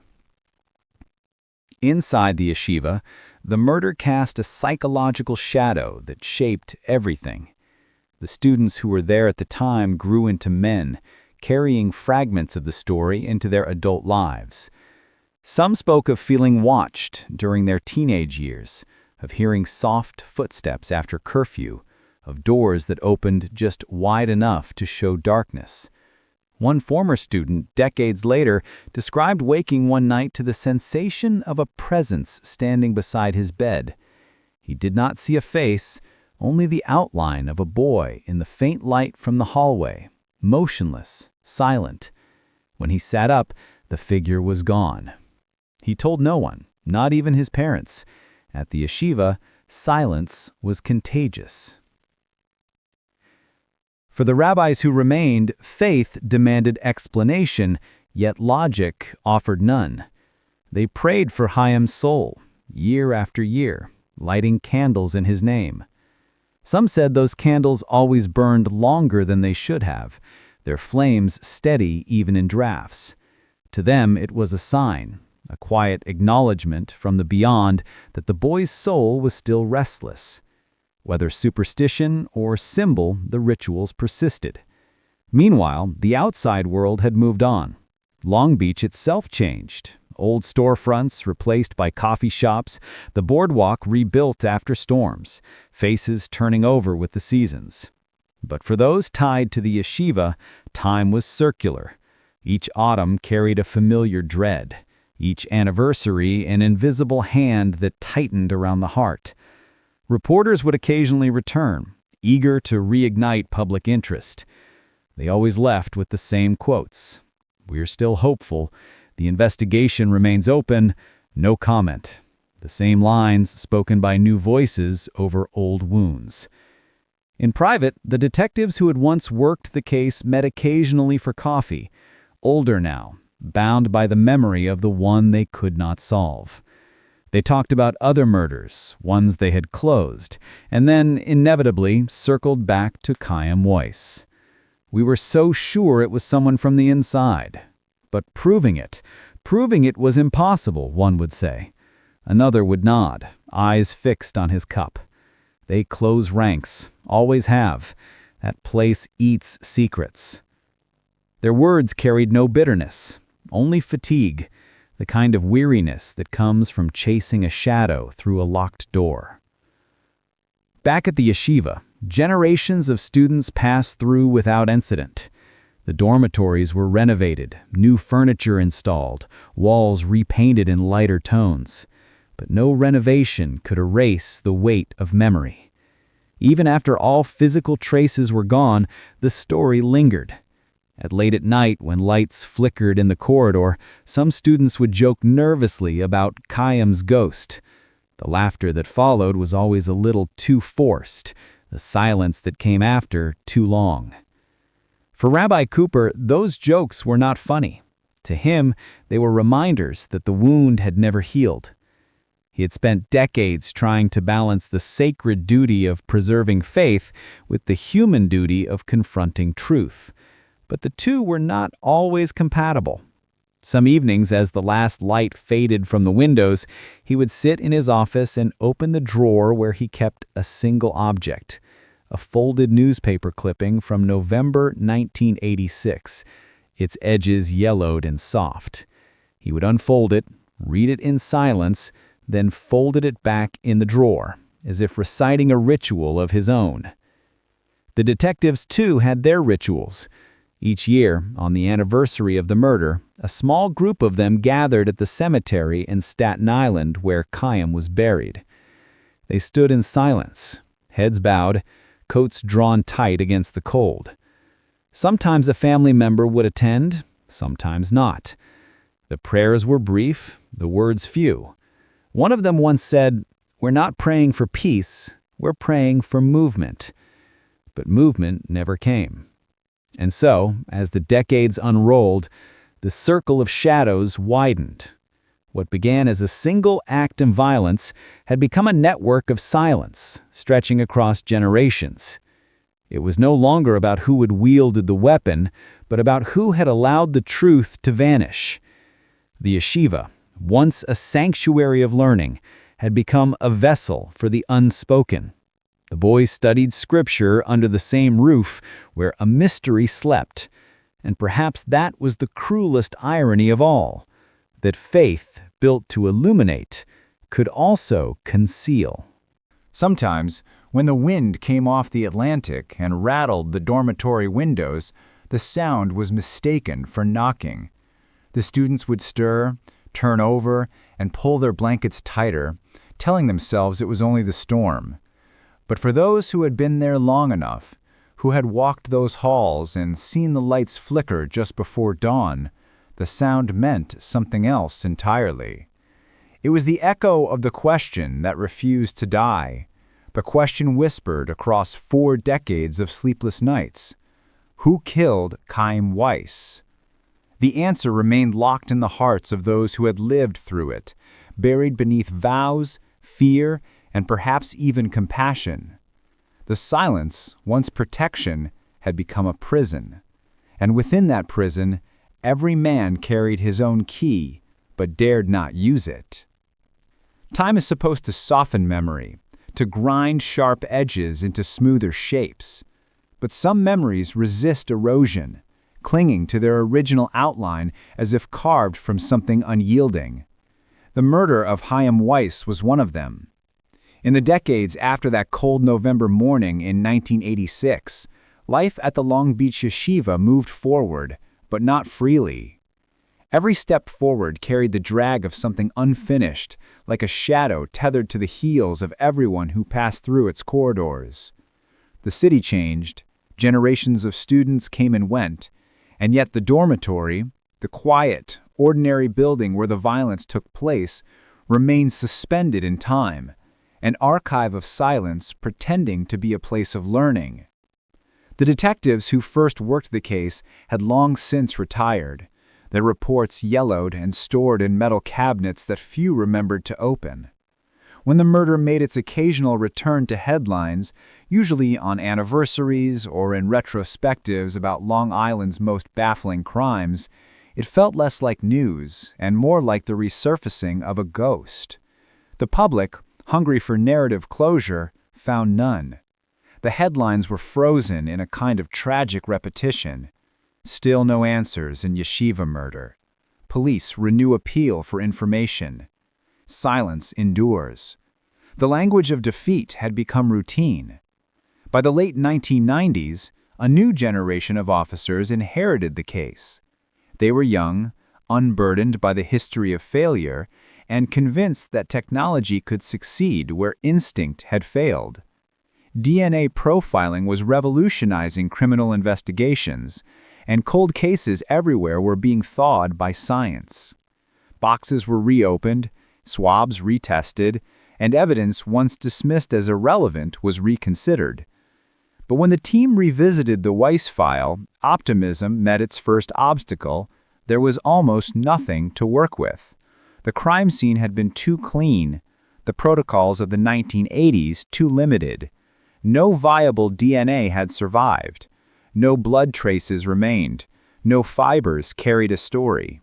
Inside the yeshiva, the murder cast a psychological shadow that shaped everything. The students who were there at the time grew into men, carrying fragments of the story into their adult lives. Some spoke of feeling watched during their teenage years, of hearing soft footsteps after curfew, of doors that opened just wide enough to show darkness. One former student, decades later, described waking one night to the sensation of a presence standing beside his bed. He did not see a face, only the outline of a boy in the faint light from the hallway, motionless, silent. When he sat up, the figure was gone. He told no one, not even his parents. At the yeshiva, silence was contagious. For the rabbis who remained, faith demanded explanation, yet logic offered none. They prayed for Chaim's soul, year after year, lighting candles in his name. Some said those candles always burned longer than they should have, their flames steady even in drafts. To them it was a sign, a quiet acknowledgement from the beyond that the boy's soul was still restless. Whether superstition or symbol, the rituals persisted. Meanwhile, the outside world had moved on. Long Beach itself changed. Old storefronts replaced by coffee shops, the boardwalk rebuilt after storms, faces turning over with the seasons. But for those tied to the yeshiva, time was circular. Each autumn carried a familiar dread. each anniversary an invisible hand that tightened around the heart. Reporters would occasionally return, eager to reignite public interest. They always left with the same quotes. "We're still hopeful. The investigation remains open. No comment." The same lines spoken by new voices over old wounds. In private, the detectives who had once worked the case met occasionally for coffee, older now, bound by the memory of the one they could not solve. They talked about other murders, ones they had closed, and then, inevitably, circled back to Chaim Weiss. "We were so sure it was someone from the inside. But proving it was impossible," one would say. Another would nod, eyes fixed on his cup. "They close ranks, always have. That place eats secrets." Their words carried no bitterness, only fatigue, the kind of weariness that comes from chasing a shadow through a locked door. Back at the yeshiva, generations of students passed through without incident. The dormitories were renovated, new furniture installed, walls repainted in lighter tones. But no renovation could erase the weight of memory. Even after all physical traces were gone, the story lingered. Late at night, when lights flickered in the corridor, some students would joke nervously about Chaim's ghost. The laughter that followed was always a little too forced, the silence that came after too long. For Rabbi Cooper, those jokes were not funny. To him, they were reminders that the wound had never healed. He had spent decades trying to balance the sacred duty of preserving faith with the human duty of confronting truth. But the two were not always compatible. Some evenings, as the last light faded from the windows, he would sit in his office and open the drawer where he kept a single object, a folded newspaper clipping from November 1986, its edges yellowed and soft. He would unfold it, read it in silence, then folded it back in the drawer, as if reciting a ritual of his own. The detectives, too, had their rituals. Each year, on the anniversary of the murder, a small group of them gathered at the cemetery in Staten Island where Chaim was buried. They stood in silence, heads bowed, coats drawn tight against the cold. Sometimes a family member would attend, sometimes not. The prayers were brief, the words few. One of them once said, "We're not praying for peace, we're praying for movement." But movement never came. And so, as the decades unrolled, the circle of shadows widened. What began as a single act of violence had become a network of silence, stretching across generations. It was no longer about who had wielded the weapon, but about who had allowed the truth to vanish. The yeshiva, once a sanctuary of learning, had become a vessel for the unspoken. The boys studied scripture under the same roof where a mystery slept, and perhaps that was the cruelest irony of all, that faith, built to illuminate, could also conceal. Sometimes, when the wind came off the Atlantic and rattled the dormitory windows, the sound was mistaken for knocking. The students would stir, turn over, and pull their blankets tighter, telling themselves it was only the storm. But for those who had been there long enough, who had walked those halls and seen the lights flicker just before dawn, the sound meant something else entirely. It was the echo of the question that refused to die, the question whispered across 4 decades of sleepless nights. Who killed Chaim Weiss? The answer remained locked in the hearts of those who had lived through it, buried beneath vows, fear, and perhaps even compassion. The silence, once protection, had become a prison. And within that prison, every man carried his own key, but dared not use it. Time is supposed to soften memory, to grind sharp edges into smoother shapes. But some memories resist erosion, clinging to their original outline as if carved from something unyielding. The murder of Chaim Weiss was one of them. In the decades after that cold November morning in 1986, life at the Long Beach Yeshiva moved forward, but not freely. Every step forward carried the drag of something unfinished, like a shadow tethered to the heels of everyone who passed through its corridors. The city changed, generations of students came and went, and yet the dormitory, the quiet, ordinary building where the violence took place, remained suspended in time, an archive of silence pretending to be a place of learning. The detectives who first worked the case had long since retired, their reports yellowed and stored in metal cabinets that few remembered to open. When the murder made its occasional return to headlines, usually on anniversaries or in retrospectives about Long Island's most baffling crimes, it felt less like news and more like the resurfacing of a ghost. The public, hungry for narrative closure, found none. The headlines were frozen in a kind of tragic repetition. Still no answers in Yeshiva murder. Police renew appeal for information. Silence endures. The language of defeat had become routine. By the late 1990s, a new generation of officers inherited the case. They were young, unburdened by the history of failure, and convinced that technology could succeed where instinct had failed. DNA profiling was revolutionizing criminal investigations, and cold cases everywhere were being thawed by science. Boxes were reopened, swabs retested, and evidence once dismissed as irrelevant was reconsidered. But when the team revisited the Weiss file, optimism met its first obstacle. There was almost nothing to work with. The crime scene had been too clean, the protocols of the 1980s too limited. No viable DNA had survived. No blood traces remained. No fibers carried a story.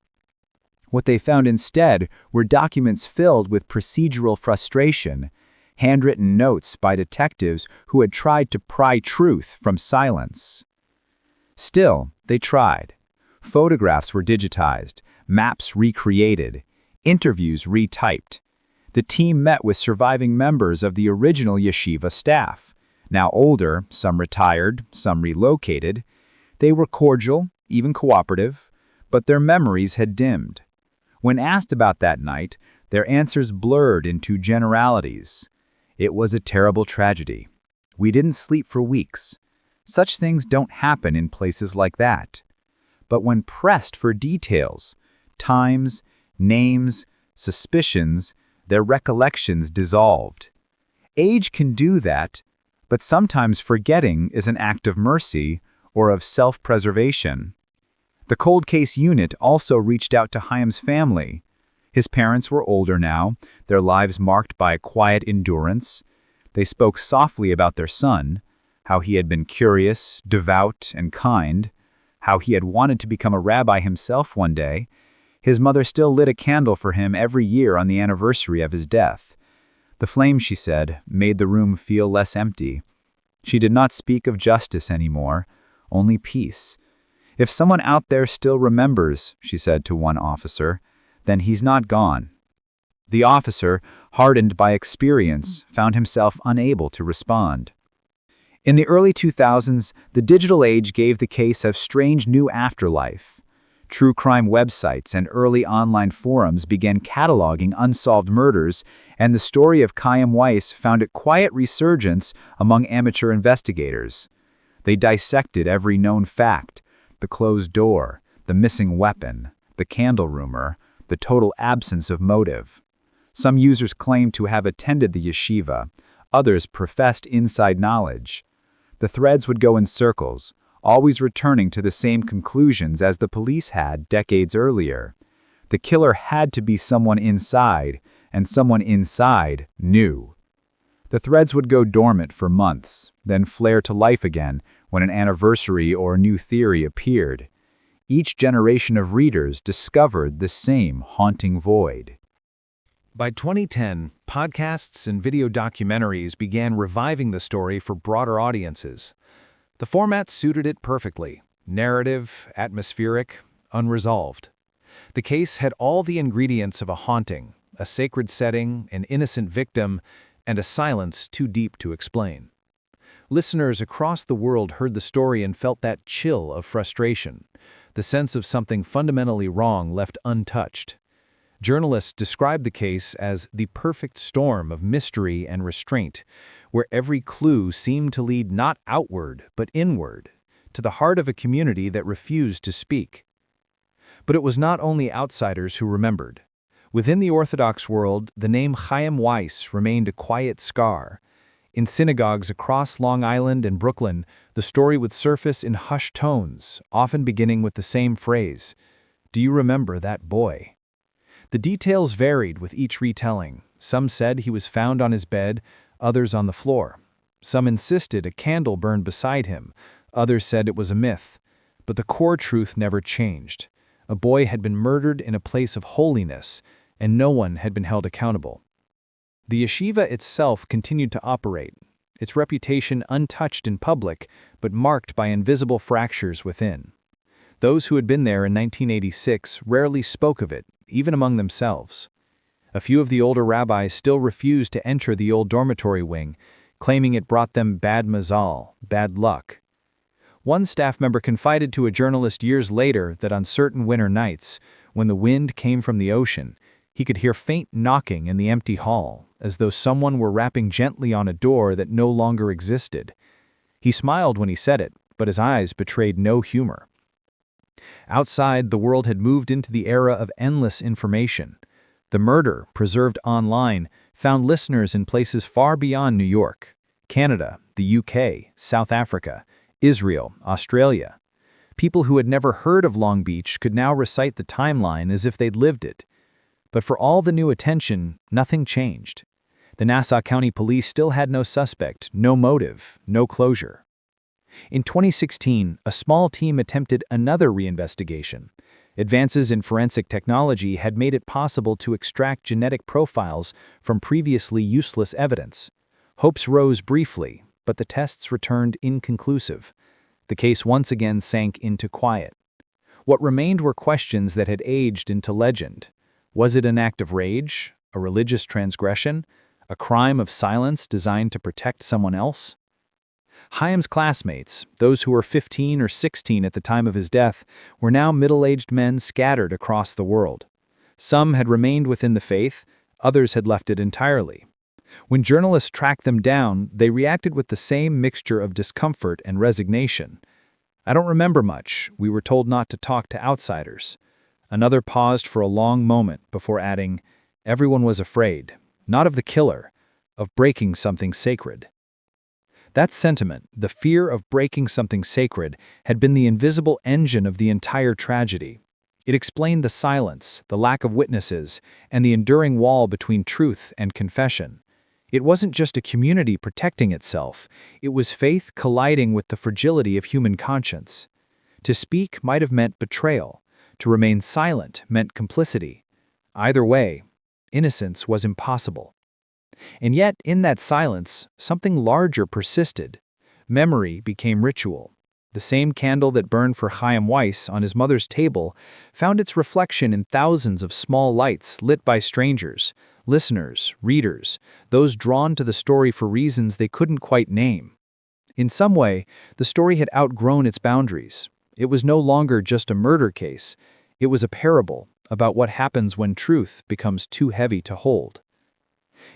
What they found instead were documents filled with procedural frustration, handwritten notes by detectives who had tried to pry truth from silence. Still, they tried. Photographs were digitized, maps recreated, interviews retyped. The team met with surviving members of the original yeshiva staff. Now older, some retired, some relocated. They were cordial, even cooperative, but their memories had dimmed. When asked about that night, their answers blurred into generalities. It was a terrible tragedy. We didn't sleep for weeks. Such things don't happen in places like that. But when pressed for details, times, names, suspicions, their recollections dissolved. Age can do that, but sometimes forgetting is an act of mercy or of self-preservation. The cold case unit also reached out to Chaim's family. His parents were older now, their lives marked by quiet endurance. They spoke softly about their son, how he had been curious, devout, and kind, how he had wanted to become a rabbi himself one day. His mother still lit a candle for him every year on the anniversary of his death. The flame, she said, made the room feel less empty. She did not speak of justice anymore, only peace. If someone out there still remembers, she said to one officer, then he's not gone. The officer, hardened by experience, found himself unable to respond. In the early 2000s, the digital age gave the case a strange new afterlife. True crime websites and early online forums began cataloging unsolved murders, and the story of Chaim Weiss found a quiet resurgence among amateur investigators. They dissected every known fact: the closed door, the missing weapon, the candle rumor, the total absence of motive. Some users claimed to have attended the yeshiva, others professed inside knowledge. The threads would go in circles, always returning to the same conclusions as the police had decades earlier. The killer had to be someone inside, and someone inside knew. The threads would go dormant for months, then flare to life again when an anniversary or new theory appeared. Each generation of readers discovered the same haunting void. By 2010, podcasts and video documentaries began reviving the story for broader audiences. The format suited it perfectly: narrative, atmospheric, unresolved. The case had all the ingredients of a haunting: a sacred setting, an innocent victim, and a silence too deep to explain. Listeners across the world heard the story and felt that chill of frustration, the sense of something fundamentally wrong left untouched. Journalists described the case as the perfect storm of mystery and restraint, where every clue seemed to lead not outward but inward, to the heart of a community that refused to speak. But it was not only outsiders who remembered. Within the Orthodox world, the name Chaim Weiss remained a quiet scar. In synagogues across Long Island and Brooklyn, the story would surface in hushed tones, often beginning with the same phrase, "Do you remember that boy?" The details varied with each retelling. Some said he was found on his bed, others on the floor. Some insisted a candle burned beside him, others said it was a myth. But the core truth never changed. A boy had been murdered in a place of holiness, and no one had been held accountable. The yeshiva itself continued to operate, its reputation untouched in public, but marked by invisible fractures within. Those who had been there in 1986 rarely spoke of it, even among themselves. A few of the older rabbis still refused to enter the old dormitory wing, claiming it brought them bad mazal, bad luck. One staff member confided to a journalist years later that on certain winter nights, when the wind came from the ocean, he could hear faint knocking in the empty hall, as though someone were rapping gently on a door that no longer existed. He smiled when he said it, but his eyes betrayed no humor. Outside, the world had moved into the era of endless information. The murder, preserved online, found listeners in places far beyond New York, Canada, the UK, South Africa, Israel, Australia. People who had never heard of Long Beach could now recite the timeline as if they'd lived it. But for all the new attention, nothing changed. The Nassau County Police still had no suspect, no motive, no closure. In 2016, a small team attempted another reinvestigation. Advances in forensic technology had made it possible to extract genetic profiles from previously useless evidence. Hopes rose briefly, but the tests returned inconclusive. The case once again sank into quiet. What remained were questions that had aged into legend. Was it an act of rage, a religious transgression, a crime of silence designed to protect someone else? Chaim's classmates, those who were 15 or 16 at the time of his death, were now middle-aged men scattered across the world. Some had remained within the faith, others had left it entirely. When journalists tracked them down, they reacted with the same mixture of discomfort and resignation. "I don't remember much. We were told not to talk to outsiders." Another paused for a long moment before adding, "Everyone was afraid, not of the killer, of breaking something sacred." That sentiment, the fear of breaking something sacred, had been the invisible engine of the entire tragedy. It explained the silence, the lack of witnesses, and the enduring wall between truth and confession. It wasn't just a community protecting itself, it was faith colliding with the fragility of human conscience. To speak might have meant betrayal. To remain silent meant complicity. Either way, innocence was impossible. And yet, in that silence, something larger persisted. Memory became ritual. The same candle that burned for Chaim Weiss on his mother's table found its reflection in thousands of small lights lit by strangers, listeners, readers, those drawn to the story for reasons they couldn't quite name. In some way, the story had outgrown its boundaries. It was no longer just a murder case. It was a parable about what happens when truth becomes too heavy to hold.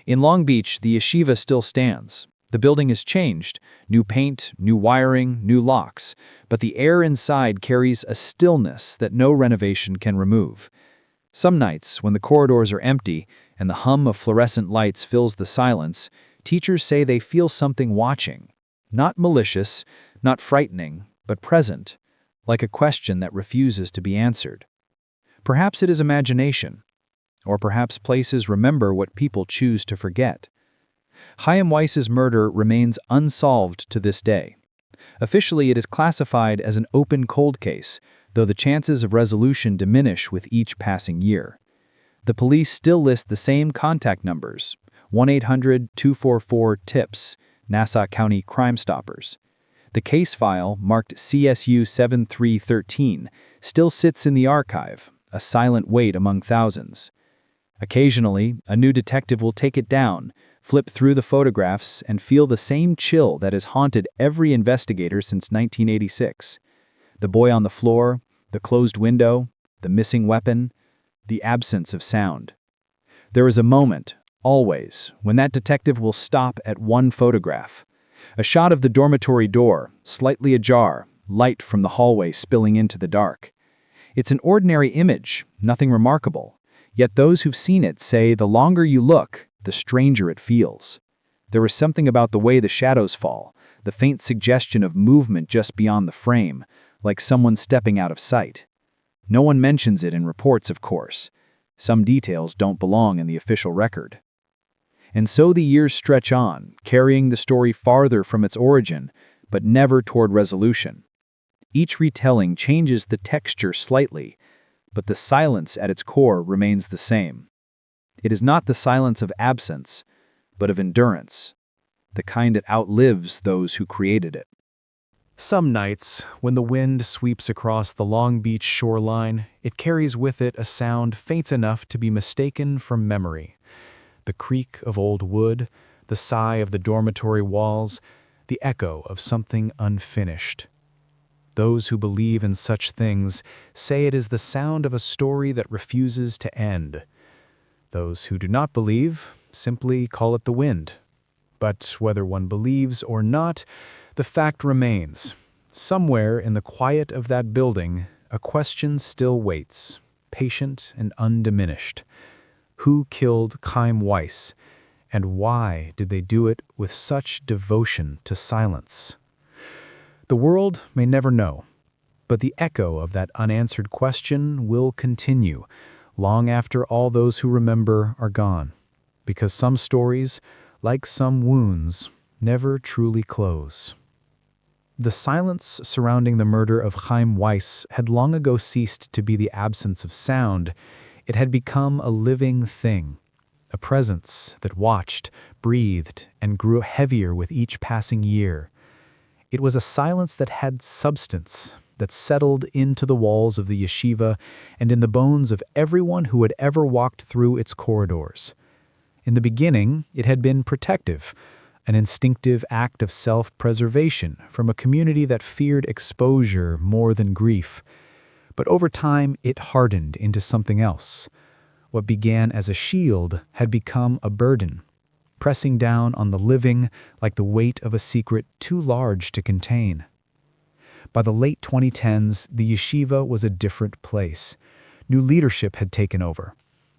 In Long Beach, the yeshiva still stands. The building has changed, new paint, new wiring, new locks, but the air inside carries a stillness that no renovation can remove. Some nights, when the corridors are empty and the hum of fluorescent lights fills the silence, teachers say they feel something watching. Not malicious, not frightening, but present, like a question that refuses to be answered. Perhaps it is imagination, or perhaps places remember what people choose to forget. Chaim Weiss's murder remains unsolved to this day. Officially, it is classified as an open cold case, though the chances of resolution diminish with each passing year. The police still list the same contact numbers, 1-800-244-TIPS, Nassau County Crime Stoppers. The case file, marked CSU 7313, still sits in the archive, a silent weight among thousands. Occasionally, a new detective will take it down, flip through the photographs, and feel the same chill that has haunted every investigator since 1986. The boy on the floor, the closed window, the missing weapon, the absence of sound. There is a moment, always, when that detective will stop at one photograph. A shot of the dormitory door, slightly ajar, light from the hallway spilling into the dark. It's an ordinary image, nothing remarkable. Yet those who've seen it say the longer you look, the stranger it feels. There is something about the way the shadows fall, the faint suggestion of movement just beyond the frame, like someone stepping out of sight. No one mentions it in reports, of course. Some details don't belong in the official record. And so the years stretch on, carrying the story farther from its origin, but never toward resolution. Each retelling changes the texture slightly, but the silence at its core remains the same. It is not the silence of absence, but of endurance, the kind that outlives those who created it. Some nights, when the wind sweeps across the Long Beach shoreline, it carries with it a sound faint enough to be mistaken for memory. The creak of old wood, the sigh of the dormitory walls, the echo of something unfinished. Those who believe in such things say it is the sound of a story that refuses to end. Those who do not believe simply call it the wind. But whether one believes or not, the fact remains. Somewhere in the quiet of that building, a question still waits, patient and undiminished. Who killed Chaim Weiss, and why did they do it with such devotion to silence? The world may never know, but the echo of that unanswered question will continue, long after all those who remember are gone, because some stories, like some wounds, never truly close. The silence surrounding the murder of Chaim Weiss had long ago ceased to be the absence of sound. It had become a living thing, a presence that watched, breathed, and grew heavier with each passing year. It was a silence that had substance, that settled into the walls of the yeshiva and in the bones of everyone who had ever walked through its corridors. In the beginning, it had been protective, an instinctive act of self-preservation from a community that feared exposure more than grief. But over time, it hardened into something else. What began as a shield had become a burden, pressing down on the living like the weight of a secret too large to contain. By the late 2010s, the yeshiva was a different place. New leadership had taken over.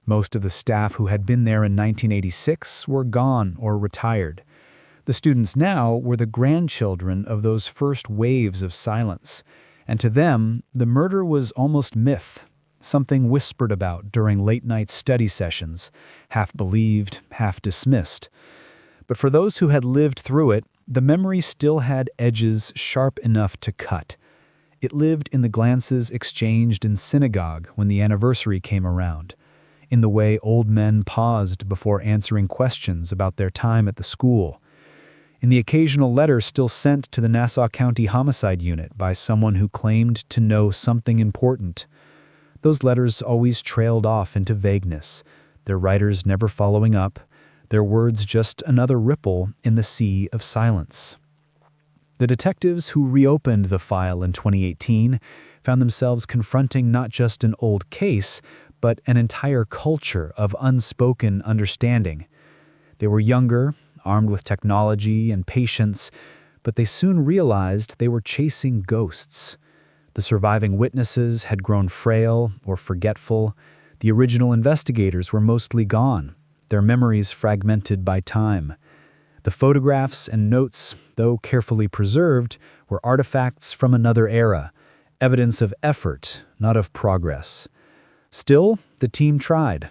Most of the staff who had been there in 1986 were gone or retired. The students now were the grandchildren of those first waves of silence, and to them, the murder was almost myth, something whispered about during late-night study sessions, half believed, half dismissed. But for those who had lived through it, the memory still had edges sharp enough to cut. It lived in the glances exchanged in synagogue when the anniversary came around, in the way old men paused before answering questions about their time at the school, in the occasional letter still sent to the Nassau County Homicide Unit by someone who claimed to know something important. Those letters always trailed off into vagueness, their writers never following up, their words just another ripple in the sea of silence. The detectives who reopened the file in 2018 found themselves confronting not just an old case, but an entire culture of unspoken understanding. They were younger, armed with technology and patience, but they soon realized they were chasing ghosts. The surviving witnesses had grown frail or forgetful. The original investigators were mostly gone, their memories fragmented by time. The photographs and notes, though carefully preserved, were artifacts from another era, evidence of effort, not of progress. Still, the team tried.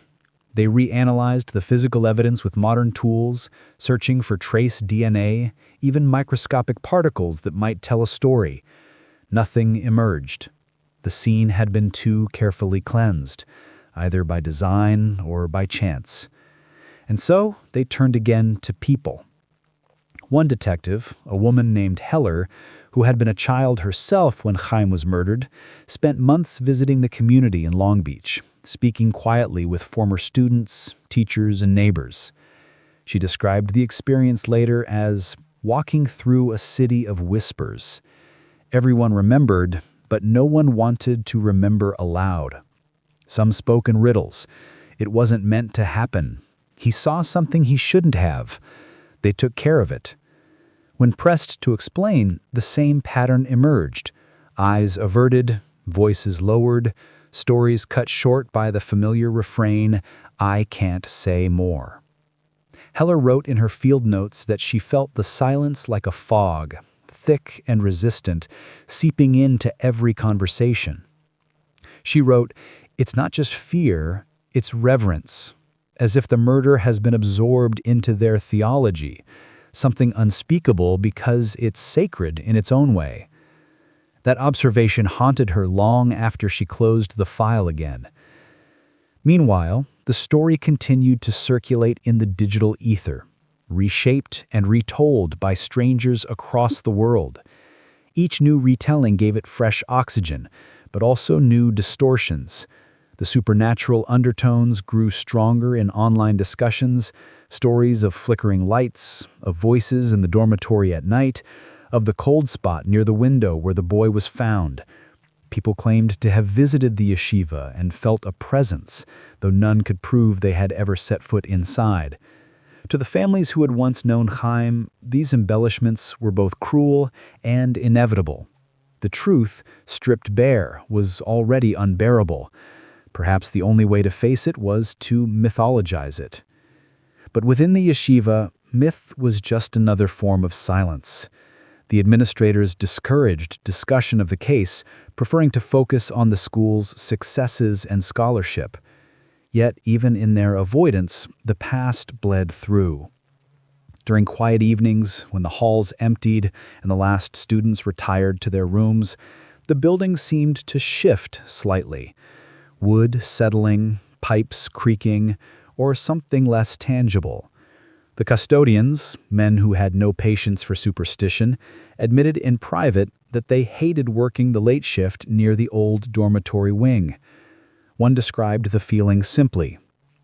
They reanalyzed the physical evidence with modern tools, searching for trace DNA, even microscopic particles that might tell a story. Nothing emerged. The scene had been too carefully cleansed, either by design or by chance. And so they turned again to people. One detective, a woman named Heller, who had been a child herself when Chaim was murdered, spent months visiting the community in Long Beach, speaking quietly with former students, teachers, and neighbors. She described the experience later as walking through a city of whispers. Everyone remembered, but no one wanted to remember aloud. Some spoke in riddles. It wasn't meant to happen. He saw something he shouldn't have. They took care of it. When pressed to explain, the same pattern emerged. Eyes averted, voices lowered, stories cut short by the familiar refrain, "I can't say more." Heller wrote in her field notes that she felt the silence like a fog, thick and resistant, seeping into every conversation. She wrote, "It's not just fear, it's reverence, as if the murder has been absorbed into their theology, something unspeakable because it's sacred in its own way." That observation haunted her long after she closed the file again. Meanwhile, the story continued to circulate in the digital ether, reshaped and retold by strangers across the world. Each new retelling gave it fresh oxygen, but also new distortions. The supernatural undertones grew stronger in online discussions, stories of flickering lights, of voices in the dormitory at night, of the cold spot near the window where the boy was found. People claimed to have visited the yeshiva and felt a presence, though none could prove they had ever set foot inside. To the families who had once known Chaim, these embellishments were both cruel and inevitable. The truth, stripped bare, was already unbearable. Perhaps the only way to face it was to mythologize it. But within the yeshiva, myth was just another form of silence. The administrators discouraged discussion of the case, preferring to focus on the school's successes and scholarship. Yet, even in their avoidance, the past bled through. During quiet evenings, when the halls emptied and the last students retired to their rooms, the building seemed to shift slightly. Wood settling, pipes creaking, or something less tangible. The custodians, men who had no patience for superstition, admitted in private that they hated working the late shift near the old dormitory wing. One described the feeling simply,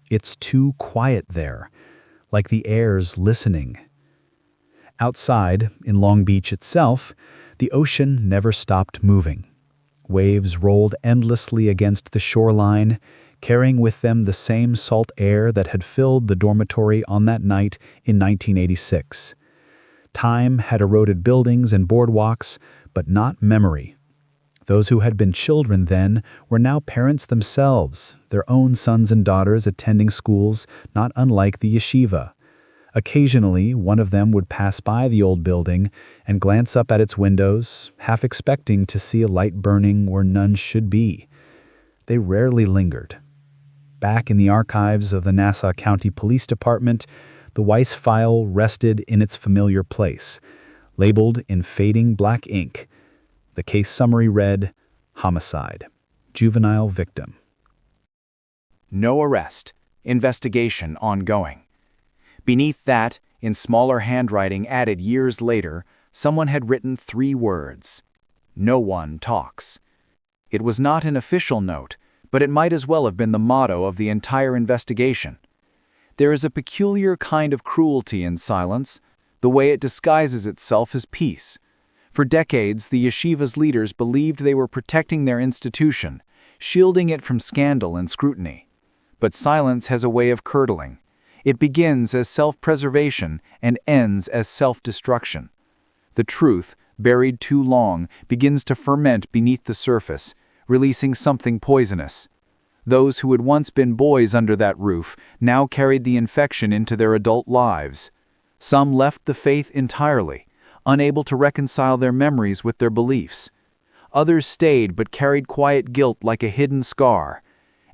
"It's too quiet there, like the air's listening." Outside, in Long Beach itself, the ocean never stopped moving. Waves rolled endlessly against the shoreline, carrying with them the same salt air that had filled the dormitory on that night in 1986. Time had eroded buildings and boardwalks, but not memory. Those who had been children then were now parents themselves, their own sons and daughters attending schools not unlike the yeshiva. Occasionally, one of them would pass by the old building and glance up at its windows, half expecting to see a light burning where none should be. They rarely lingered. Back in the archives of the Nassau County Police Department, the Weiss file rested in its familiar place, labeled in fading black ink. The case summary read, "Homicide. Juvenile victim." No arrest. Investigation ongoing. Beneath that, in smaller handwriting added years later, someone had written 3 words. No one talks. It was not an official note, but it might as well have been the motto of the entire investigation. There is a peculiar kind of cruelty in silence, the way it disguises itself as peace. For decades, the yeshiva's leaders believed they were protecting their institution, shielding it from scandal and scrutiny. But silence has a way of curdling. It begins as self-preservation and ends as self-destruction. The truth, buried too long, begins to ferment beneath the surface, releasing something poisonous. Those who had once been boys under that roof now carried the infection into their adult lives. Some left the faith entirely, unable to reconcile their memories with their beliefs. Others stayed but carried quiet guilt like a hidden scar.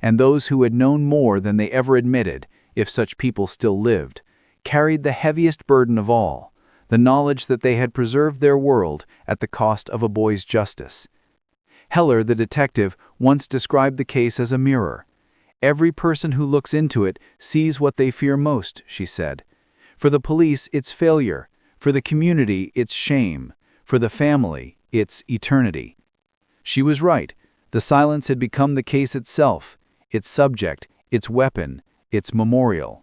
And those who had known more than they ever admitted, if such people still lived, carried the heaviest burden of all, the knowledge that they had preserved their world at the cost of a boy's justice. Heller, the detective, once described the case as a mirror. Every person who looks into it sees what they fear most, she said. For the police, it's failure. For the community, it's shame. For the family, it's eternity. She was right. The silence had become the case itself, its subject, its weapon, its memorial.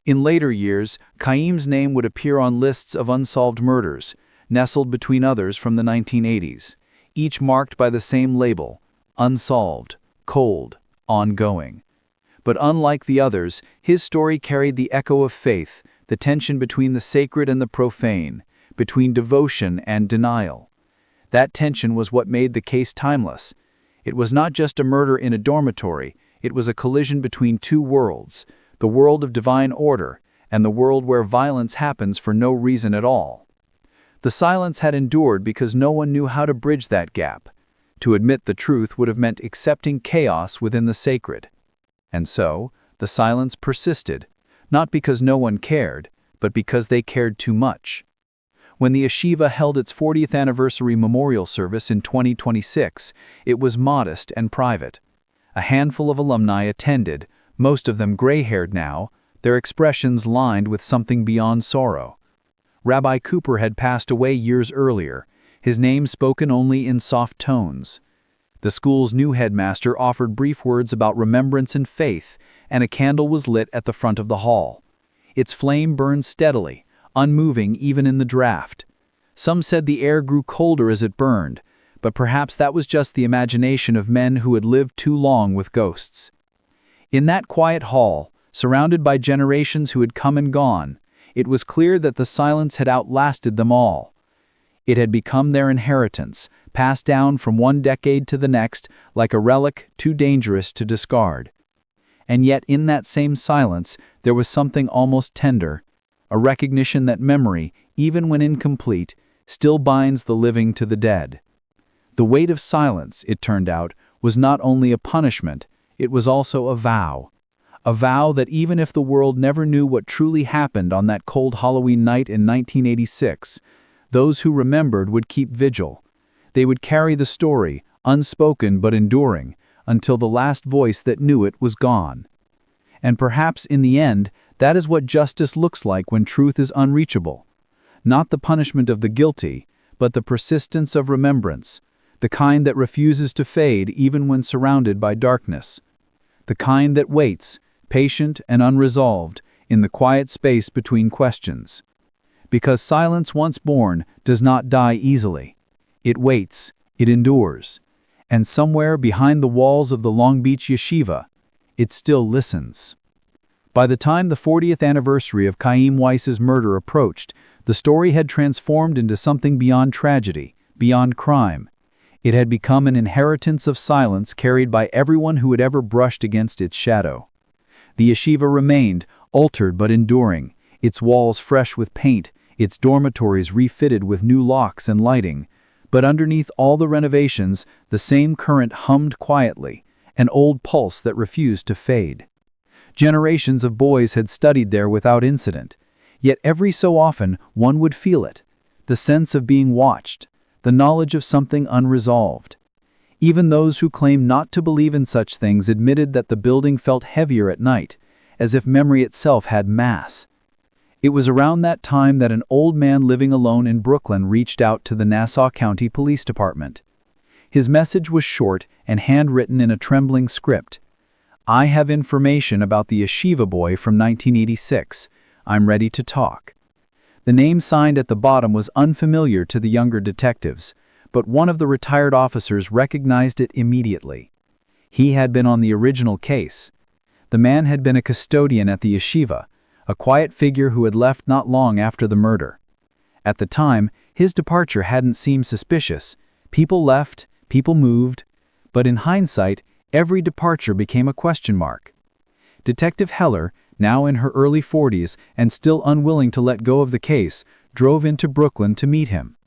In later years, Chaim's name would appear on lists of unsolved murders, nestled between others from the 1980s, each marked by the same label: unsolved, cold, ongoing. But unlike the others, his story carried the echo of faith, the tension between the sacred and the profane, between devotion and denial. That tension was what made the case timeless. It was not just a murder in a dormitory, it was a collision between two worlds, the world of divine order and the world where violence happens for no reason at all. The silence had endured because no one knew how to bridge that gap. To admit the truth would have meant accepting chaos within the sacred. And so, the silence persisted, not because no one cared, but because they cared too much. When the yeshiva held its 40th anniversary memorial service in 2026, it was modest and private. A handful of alumni attended, most of them gray-haired now, their expressions lined with something beyond sorrow. Rabbi Cooper had passed away years earlier, his name spoken only in soft tones. The school's new headmaster offered brief words about remembrance and faith, and a candle was lit at the front of the hall. Its flame burned steadily, unmoving even in the draft. Some said the air grew colder as it burned, but perhaps that was just the imagination of men who had lived too long with ghosts. In that quiet hall, surrounded by generations who had come and gone, it was clear that the silence had outlasted them all. It had become their inheritance, passed down from one decade to the next like a relic too dangerous to discard. And yet in that same silence there was something almost tender, a recognition that memory, even when incomplete, still binds the living to the dead. The weight of silence, it turned out, was not only a punishment, it was also a vow that even if the world never knew what truly happened on that cold Halloween night in 1986, those who remembered would keep vigil. They would carry the story, unspoken but enduring, until the last voice that knew it was gone. And perhaps in the end, that is what justice looks like when truth is unreachable. Not the punishment of the guilty, but the persistence of remembrance, the kind that refuses to fade even when surrounded by darkness. The kind that waits, patient and unresolved, in the quiet space between questions. Because silence once born does not die easily. It waits, it endures. And somewhere behind the walls of the Long Beach Yeshiva, it still listens. By the time the 40th anniversary of Chaim Weiss's murder approached, the story had transformed into something beyond tragedy, beyond crime. It had become an inheritance of silence carried by everyone who had ever brushed against its shadow. The yeshiva remained, altered but enduring, its walls fresh with paint, its dormitories refitted with new locks and lighting. But underneath all the renovations, the same current hummed quietly, an old pulse that refused to fade. Generations of boys had studied there without incident, yet every so often one would feel it, the sense of being watched, the knowledge of something unresolved. Even those who claimed not to believe in such things admitted that the building felt heavier at night, as if memory itself had mass. It was around that time that an old man living alone in Brooklyn reached out to the Nassau County Police Department. His message was short and handwritten in a trembling script. "I have information about the yeshiva boy from 1986. I'm ready to talk." The name signed at the bottom was unfamiliar to the younger detectives, but one of the retired officers recognized it immediately. He had been on the original case. The man had been a custodian at the yeshiva, a quiet figure who had left not long after the murder. At the time, his departure hadn't seemed suspicious. People left, people moved, but in hindsight, every departure became a question mark. Detective Heller, now in her early 40s and still unwilling to let go of the case, drove into Brooklyn to meet him.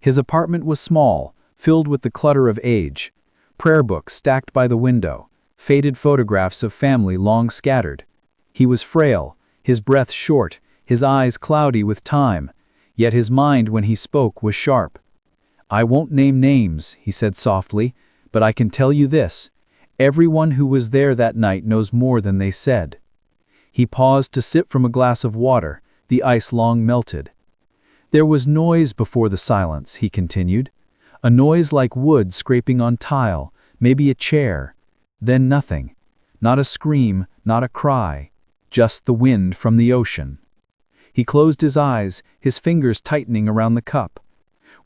His apartment was small, filled with the clutter of age. Prayer books stacked by the window, faded photographs of family long scattered. He was frail, his breath short, his eyes cloudy with time, yet his mind when he spoke was sharp. "I won't name names," he said softly, "but I can tell you this. Everyone who was there that night knows more than they said." He paused to sip from a glass of water, the ice long melted. There was noise before the silence, he continued. A noise like wood scraping on tile, maybe a chair. Then nothing. Not a scream, not a cry. Just the wind from the ocean. He closed his eyes, his fingers tightening around the cup.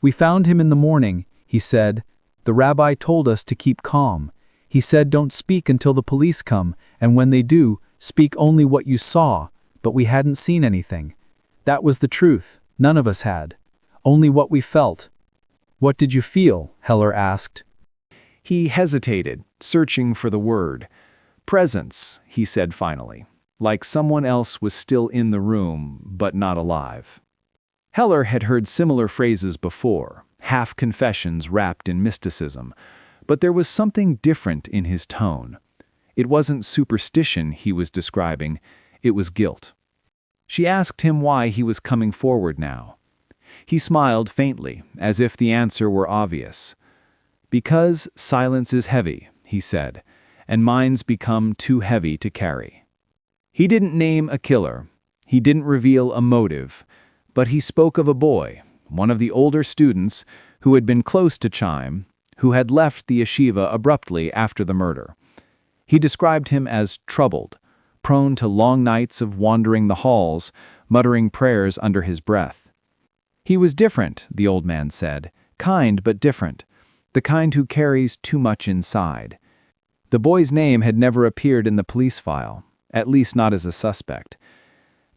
We found him in the morning, he said. The rabbi told us to keep calm. He said don't speak until the police come, and when they do, speak only what you saw, but we hadn't seen anything. That was the truth. None of us had. Only what we felt. What did you feel? Heller asked. He hesitated, searching for the word. Presence, he said finally, like someone else was still in the room, but not alive. Heller had heard similar phrases before, half-confessions wrapped in mysticism, but there was something different in his tone. It wasn't superstition he was describing, it was guilt. She asked him why he was coming forward now. He smiled faintly, as if the answer were obvious. Because silence is heavy, he said, and minds become too heavy to carry. He didn't name a killer. He didn't reveal a motive. But he spoke of a boy, one of the older students, who had been close to Chaim, who had left the yeshiva abruptly after the murder. He described him as troubled, prone to long nights of wandering the halls, muttering prayers under his breath. He was different, the old man said, kind but different, the kind who carries too much inside. The boy's name had never appeared in the police file, at least not as a suspect.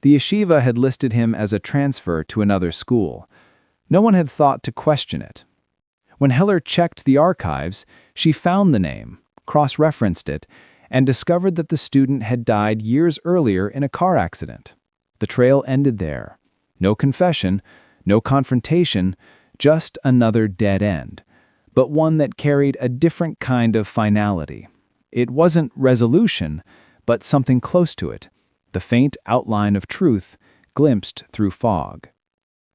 The yeshiva had listed him as a transfer to another school. No one had thought to question it. When Heller checked the archives, she found the name, cross-referenced it, and discovered that the student had died years earlier in a car accident. The trail ended there. No confession, no confrontation, just another dead end, but one that carried a different kind of finality. It wasn't resolution, but something close to it, the faint outline of truth glimpsed through fog.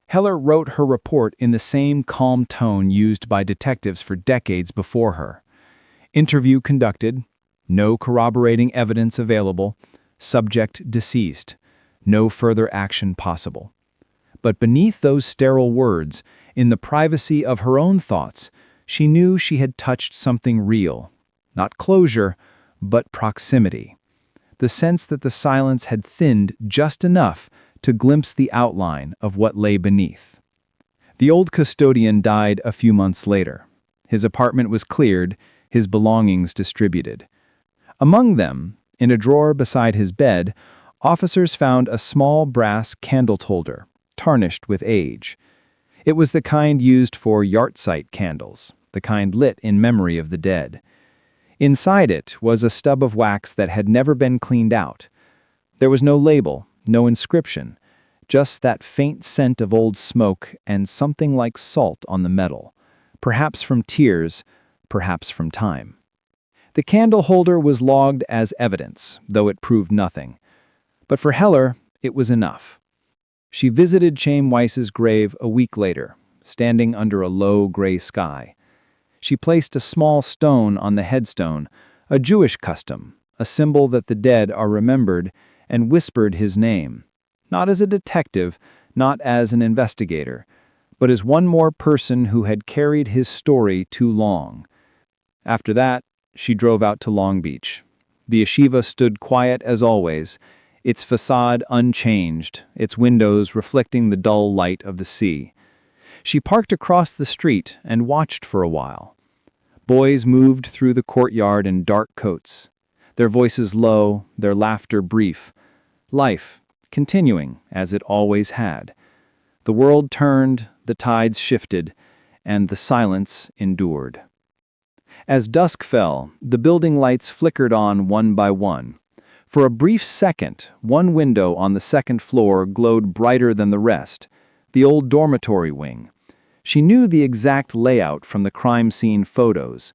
Heller wrote her report in the same calm tone used by detectives for decades before her. Interview conducted, no corroborating evidence available, subject deceased, no further action possible. But beneath those sterile words, in the privacy of her own thoughts, she knew she had touched something real, not closure, but proximity. The sense that the silence had thinned just enough to glimpse the outline of what lay beneath. The old custodian died a few months later. His apartment was cleared, his belongings distributed. Among them, in a drawer beside his bed, officers found a small brass candle holder, tarnished with age. It was the kind used for yahrzeit candles, the kind lit in memory of the dead. Inside it was a stub of wax that had never been cleaned out. There was no label, no inscription, just that faint scent of old smoke and something like salt on the metal, perhaps from tears, perhaps from time. The candle holder was logged as evidence, though it proved nothing. But for Heller, it was enough. She visited Chaim Weiss's grave a week later, standing under a low gray sky. She placed a small stone on the headstone, a Jewish custom, a symbol that the dead are remembered, and whispered his name, not as a detective, not as an investigator, but as one more person who had carried his story too long. After that, she drove out to Long Beach. The yeshiva stood quiet as always, its facade unchanged, its windows reflecting the dull light of the sea. She parked across the street and watched for a while. Boys moved through the courtyard in dark coats, their voices low, their laughter brief. Life, continuing as it always had. The world turned, the tides shifted, and the silence endured. As dusk fell, the building lights flickered on one by one. For a brief second, one window on the second floor glowed brighter than the rest, the old dormitory wing. She knew the exact layout from the crime scene photos.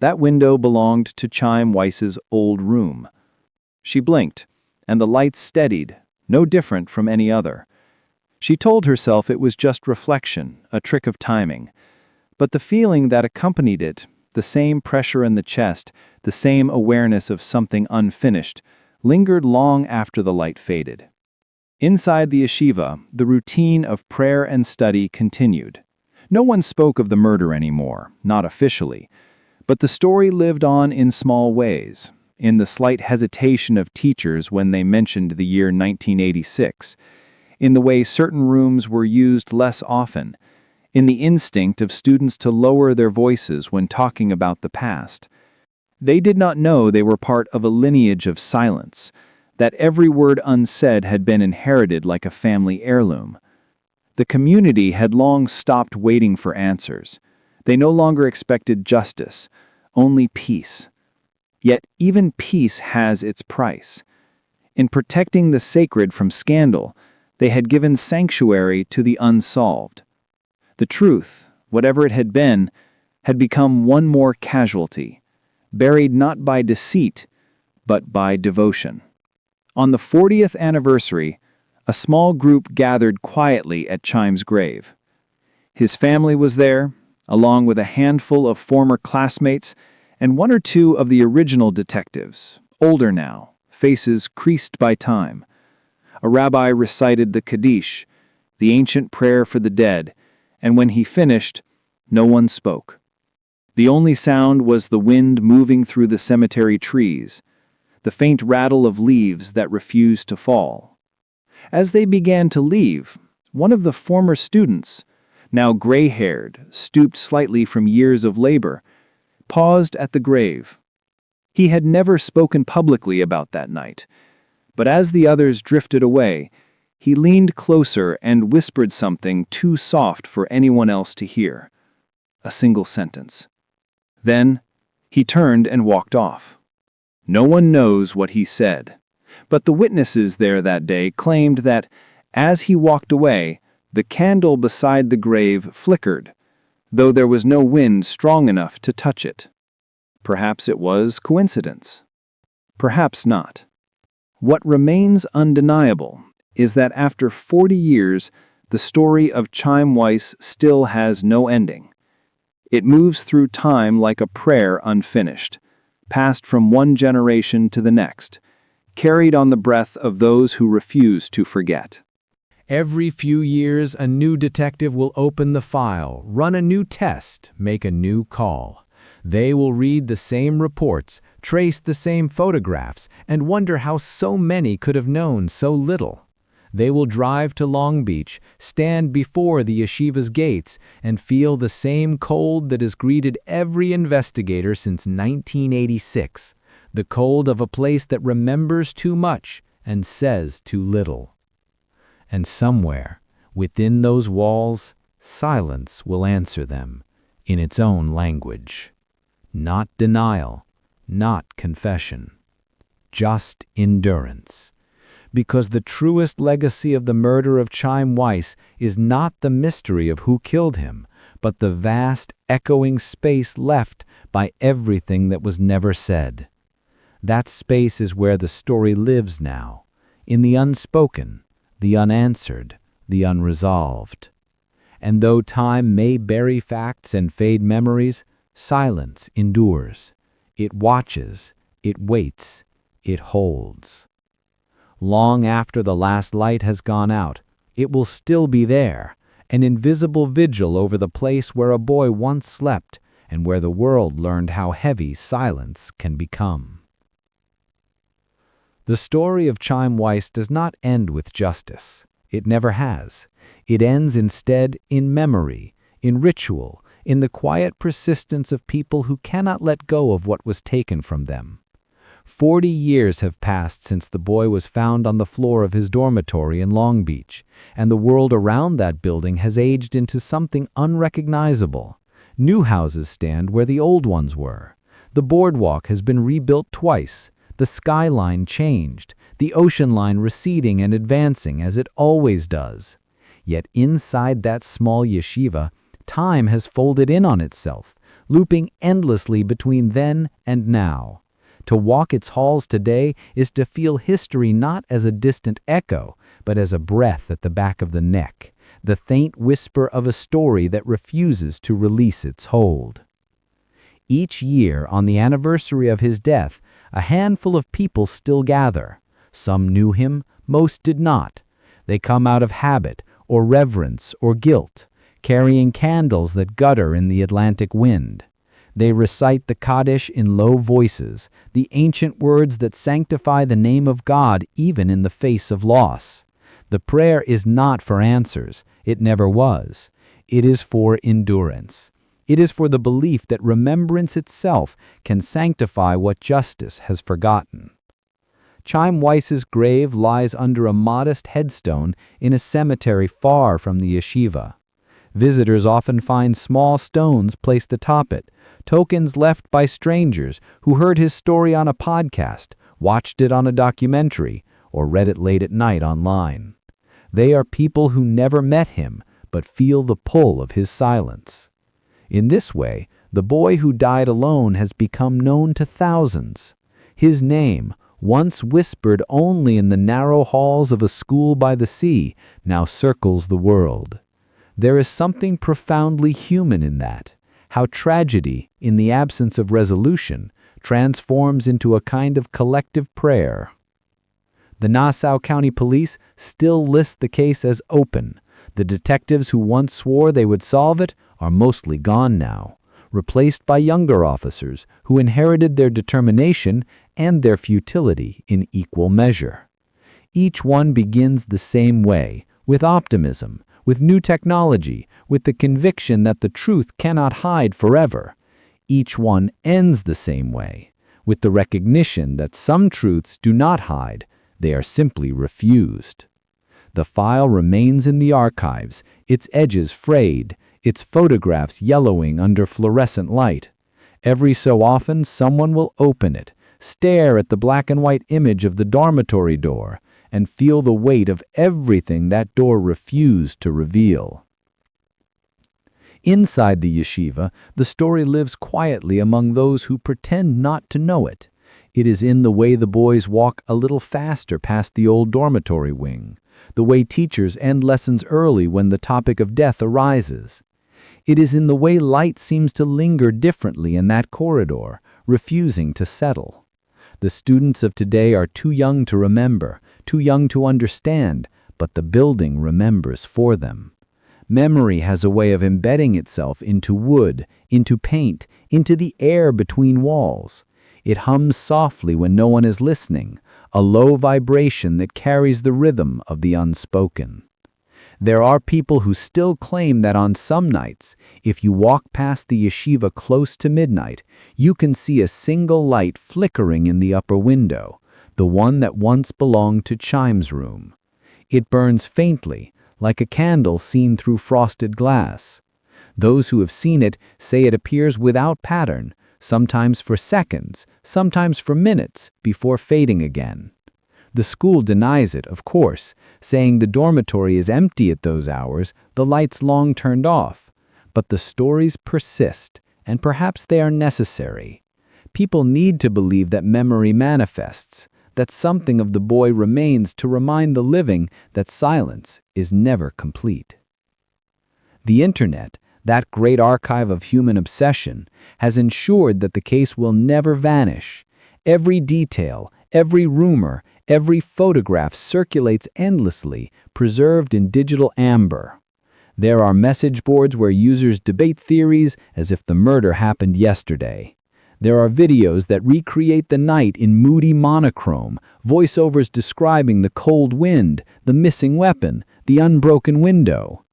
That window belonged to Chaim Weiss's old room. She blinked, and the lights steadied, no different from any other. She told herself it was just reflection, a trick of timing. But the feeling that accompanied it, the same pressure in the chest, the same awareness of something unfinished, lingered long after the light faded. Inside the yeshiva, the routine of prayer and study continued. No one spoke of the murder anymore, not officially, but the story lived on in small ways, in the slight hesitation of teachers when they mentioned the year 1986, in the way certain rooms were used less often, in the instinct of students to lower their voices when talking about the past. They did not know they were part of a lineage of silence, that every word unsaid had been inherited like a family heirloom. The community had long stopped waiting for answers. They no longer expected justice, only peace. Yet even peace has its price. In protecting the sacred from scandal, they had given sanctuary to the unsolved. The truth, whatever it had become one more casualty, buried not by deceit, but by devotion. On the 40th anniversary, a small group gathered quietly at Chaim's grave. His family was there, along with a handful of former classmates and one or two of the original detectives, older now, faces creased by time. A rabbi recited the Kaddish, the ancient prayer for the dead, and when he finished, no one spoke. The only sound was the wind moving through the cemetery trees, the faint rattle of leaves that refused to fall. As they began to leave, one of the former students, now gray-haired, stooped slightly from years of labor, paused at the grave. He had never spoken publicly about that night, but as the others drifted away, he leaned closer and whispered something too soft for anyone else to hear. A single sentence. Then, he turned and walked off. No one knows what he said, but the witnesses there that day claimed that, as he walked away, the candle beside the grave flickered, though there was no wind strong enough to touch it. Perhaps it was coincidence. Perhaps not. What remains undeniable is that after 40 years, the story of Chaim Weiss still has no ending. It moves through time like a prayer unfinished, passed from one generation to the next, carried on the breath of those who refuse to forget. Every few years, a new detective will open the file, run a new test, make a new call. They will read the same reports, trace the same photographs, and wonder how so many could have known so little. They will drive to Long Beach, stand before the yeshiva's gates, and feel the same cold that has greeted every investigator since 1986, the cold of a place that remembers too much and says too little. And somewhere, within those walls, silence will answer them, in its own language. Not denial, not confession, just endurance. Because the truest legacy of the murder of Chaim Weiss is not the mystery of who killed him, but the vast, echoing space left by everything that was never said. That space is where the story lives now, in the unspoken, the unanswered, the unresolved. And though time may bury facts and fade memories, silence endures. It watches, it waits, it holds. Long after the last light has gone out, it will still be there, an invisible vigil over the place where a boy once slept and where the world learned how heavy silence can become. The story of Chaim Weiss does not end with justice. It never has. It ends instead in memory, in ritual, in the quiet persistence of people who cannot let go of what was taken from them. 40 years have passed since the boy was found on the floor of his dormitory in Long Beach, and the world around that building has aged into something unrecognizable. New houses stand where the old ones were. The boardwalk has been rebuilt twice, the skyline changed, the ocean line receding and advancing as it always does. Yet inside that small yeshiva, time has folded in on itself, looping endlessly between then and now. To walk its halls today is to feel history not as a distant echo, but as a breath at the back of the neck, the faint whisper of a story that refuses to release its hold. Each year, on the anniversary of his death, a handful of people still gather. Some knew him, most did not. They come out of habit, or reverence, or guilt, carrying candles that gutter in the Atlantic wind. They recite the Kaddish in low voices, the ancient words that sanctify the name of God even in the face of loss. The prayer is not for answers. It never was. It is for endurance. It is for the belief that remembrance itself can sanctify what justice has forgotten. Chaim Weiss's grave lies under a modest headstone in a cemetery far from the yeshiva. Visitors often find small stones placed atop it, tokens left by strangers who heard his story on a podcast, watched it on a documentary, or read it late at night online. They are people who never met him, but feel the pull of his silence. In this way, the boy who died alone has become known to thousands. His name, once whispered only in the narrow halls of a school by the sea, now circles the world. There is something profoundly human in that, how tragedy, in the absence of resolution, transforms into a kind of collective prayer. The Nassau County Police still list the case as open. The detectives who once swore they would solve it are mostly gone now, replaced by younger officers who inherited their determination and their futility in equal measure. Each one begins the same way, with optimism, with new technology, with the conviction that the truth cannot hide forever. Each one ends the same way, with the recognition that some truths do not hide, they are simply refused. The file remains in the archives, its edges frayed, its photographs yellowing under fluorescent light. Every so often, someone will open it, stare at the black and white image of the dormitory door, and feel the weight of everything that door refused to reveal. Inside the yeshiva, the story lives quietly among those who pretend not to know it. It is in the way the boys walk a little faster past the old dormitory wing, the way teachers end lessons early when the topic of death arises. It is in the way light seems to linger differently in that corridor, refusing to settle. The students of today are too young to remember, too young to understand, but the building remembers for them. Memory has a way of embedding itself into wood, into paint, into the air between walls. It hums softly when no one is listening, a low vibration that carries the rhythm of the unspoken. There are people who still claim that on some nights, if you walk past the yeshiva close to midnight, you can see a single light flickering in the upper window, the one that once belonged to Chaim's room. It burns faintly, like a candle seen through frosted glass. Those who have seen it say it appears without pattern, sometimes for seconds, sometimes for minutes, before fading again. The school denies it, of course, saying the dormitory is empty at those hours, the lights long turned off. But the stories persist, and perhaps they are necessary. People need to believe that memory manifests, that something of the boy remains to remind the living that silence is never complete. The Internet, that great archive of human obsession, has ensured that the case will never vanish. Every detail, every rumor, every photograph circulates endlessly, preserved in digital amber. There are message boards where users debate theories as if the murder happened yesterday. There are videos that recreate the night in moody monochrome, voiceovers describing the cold wind, the missing weapon, the unbroken window.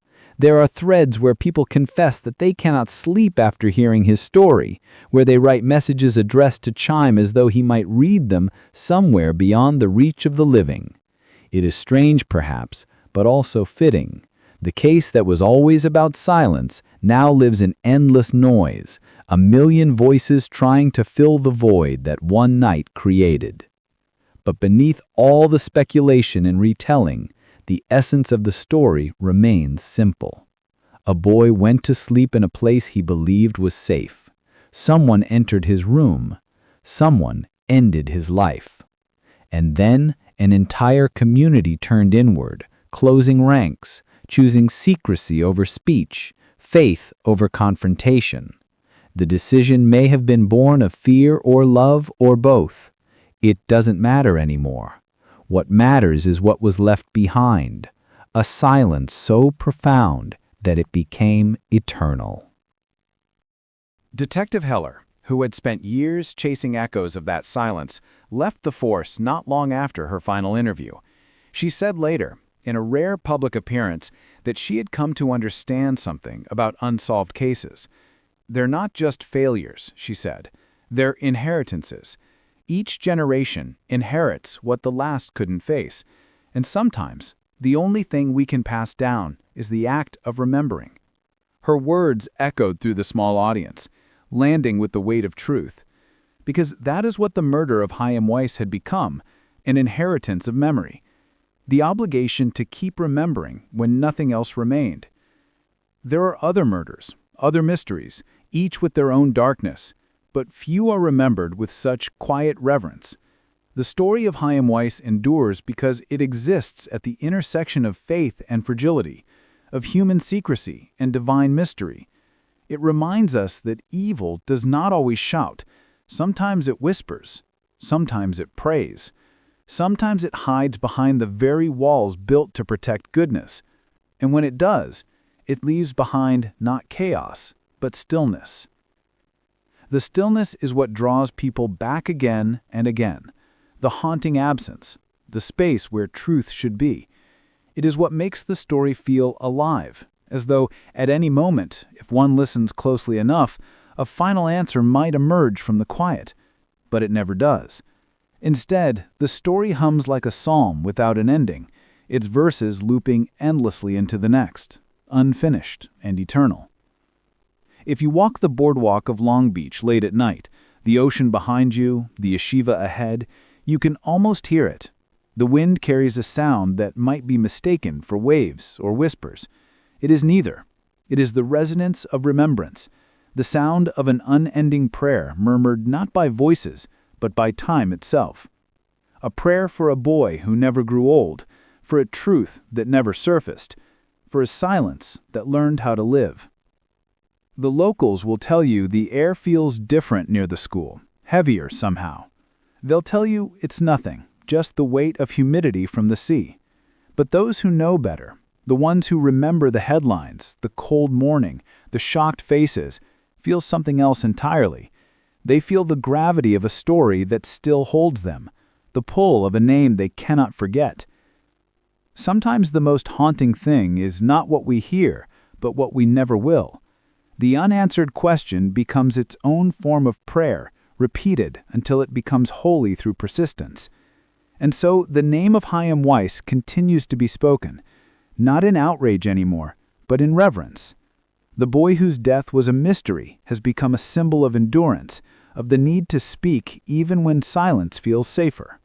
There are threads where people confess that they cannot sleep after hearing his story, where they write messages addressed to Chaim as though he might read them somewhere beyond the reach of the living. It is strange, perhaps, but also fitting. The case that was always about silence now lives in endless noise, a million voices trying to fill the void that one night created. But beneath all the speculation and retelling, the essence of the story remains simple. A boy went to sleep in a place he believed was safe. Someone entered his room. Someone ended his life. And then an entire community turned inward, closing ranks, choosing secrecy over speech, faith over confrontation. The decision may have been born of fear or love or both. It doesn't matter anymore. What matters is what was left behind, a silence so profound that it became eternal. Detective Heller, who had spent years chasing echoes of that silence, left the force not long after her final interview. She said later, in a rare public appearance, that she had come to understand something about unsolved cases. They're not just failures, she said. They're inheritances. Each generation inherits what the last couldn't face, and sometimes the only thing we can pass down is the act of remembering. Her words echoed through the small audience, landing with the weight of truth, because that is what the murder of Chaim Weiss had become, an inheritance of memory, the obligation to keep remembering when nothing else remained. There are other murders, other mysteries, each with their own darkness, but few are remembered with such quiet reverence. The story of Chaim Weiss endures because it exists at the intersection of faith and fragility, of human secrecy and divine mystery. It reminds us that evil does not always shout. Sometimes it whispers. Sometimes it prays. Sometimes it hides behind the very walls built to protect goodness. And when it does, it leaves behind not chaos, but stillness. The stillness is what draws people back again and again. The haunting absence, the space where truth should be. It is what makes the story feel alive, as though at any moment, if one listens closely enough, a final answer might emerge from the quiet. But it never does. Instead, the story hums like a psalm without an ending, its verses looping endlessly into the next, unfinished and eternal. If you walk the boardwalk of Long Beach late at night, the ocean behind you, the yeshiva ahead, you can almost hear it. The wind carries a sound that might be mistaken for waves or whispers. It is neither. It is the resonance of remembrance, the sound of an unending prayer murmured not by voices, but by time itself. A prayer for a boy who never grew old, for a truth that never surfaced, for a silence that learned how to live. The locals will tell you the air feels different near the school, heavier somehow. They'll tell you it's nothing, just the weight of humidity from the sea. But those who know better, the ones who remember the headlines, the cold morning, the shocked faces, feel something else entirely. They feel the gravity of a story that still holds them, the pull of a name they cannot forget. Sometimes the most haunting thing is not what we hear, but what we never will. The unanswered question becomes its own form of prayer, repeated until it becomes holy through persistence. And so the name of Chaim Weiss continues to be spoken, not in outrage anymore, but in reverence. The boy whose death was a mystery has become a symbol of endurance, of the need to speak even when silence feels safer.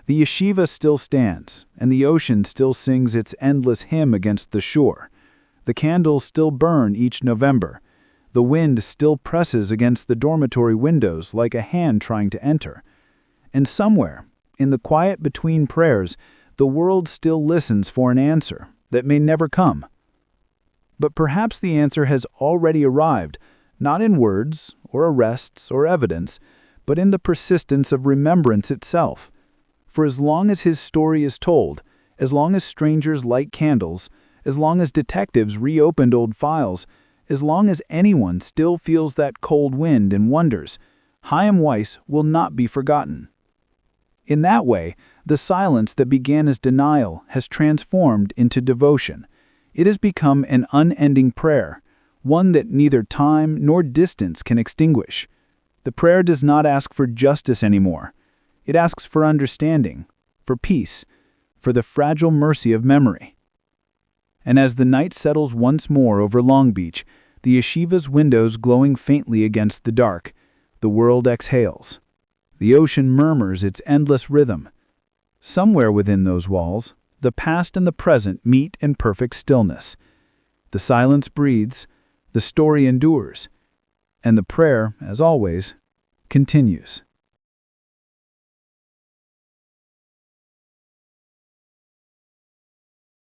The yeshiva still stands, and the ocean still sings its endless hymn against the shore. The candles still burn each November. The wind still presses against the dormitory windows like a hand trying to enter. And somewhere, in the quiet between prayers, the world still listens for an answer that may never come. But perhaps the answer has already arrived, not in words or arrests or evidence, but in the persistence of remembrance itself. For as long as his story is told, as long as strangers light candles, as long as detectives reopened old files, as long as anyone still feels that cold wind and wonders, Chaim Weiss will not be forgotten. In that way, the silence that began as denial has transformed into devotion. It has become an unending prayer, one that neither time nor distance can extinguish. The prayer does not ask for justice anymore. It asks for understanding, for peace, for the fragile mercy of memory. And as the night settles once more over Long Beach, the yeshiva's windows glowing faintly against the dark, the world exhales. The ocean murmurs its endless rhythm. Somewhere within those walls, the past and the present meet in perfect stillness. The silence breathes, the story endures, and the prayer, as always, continues.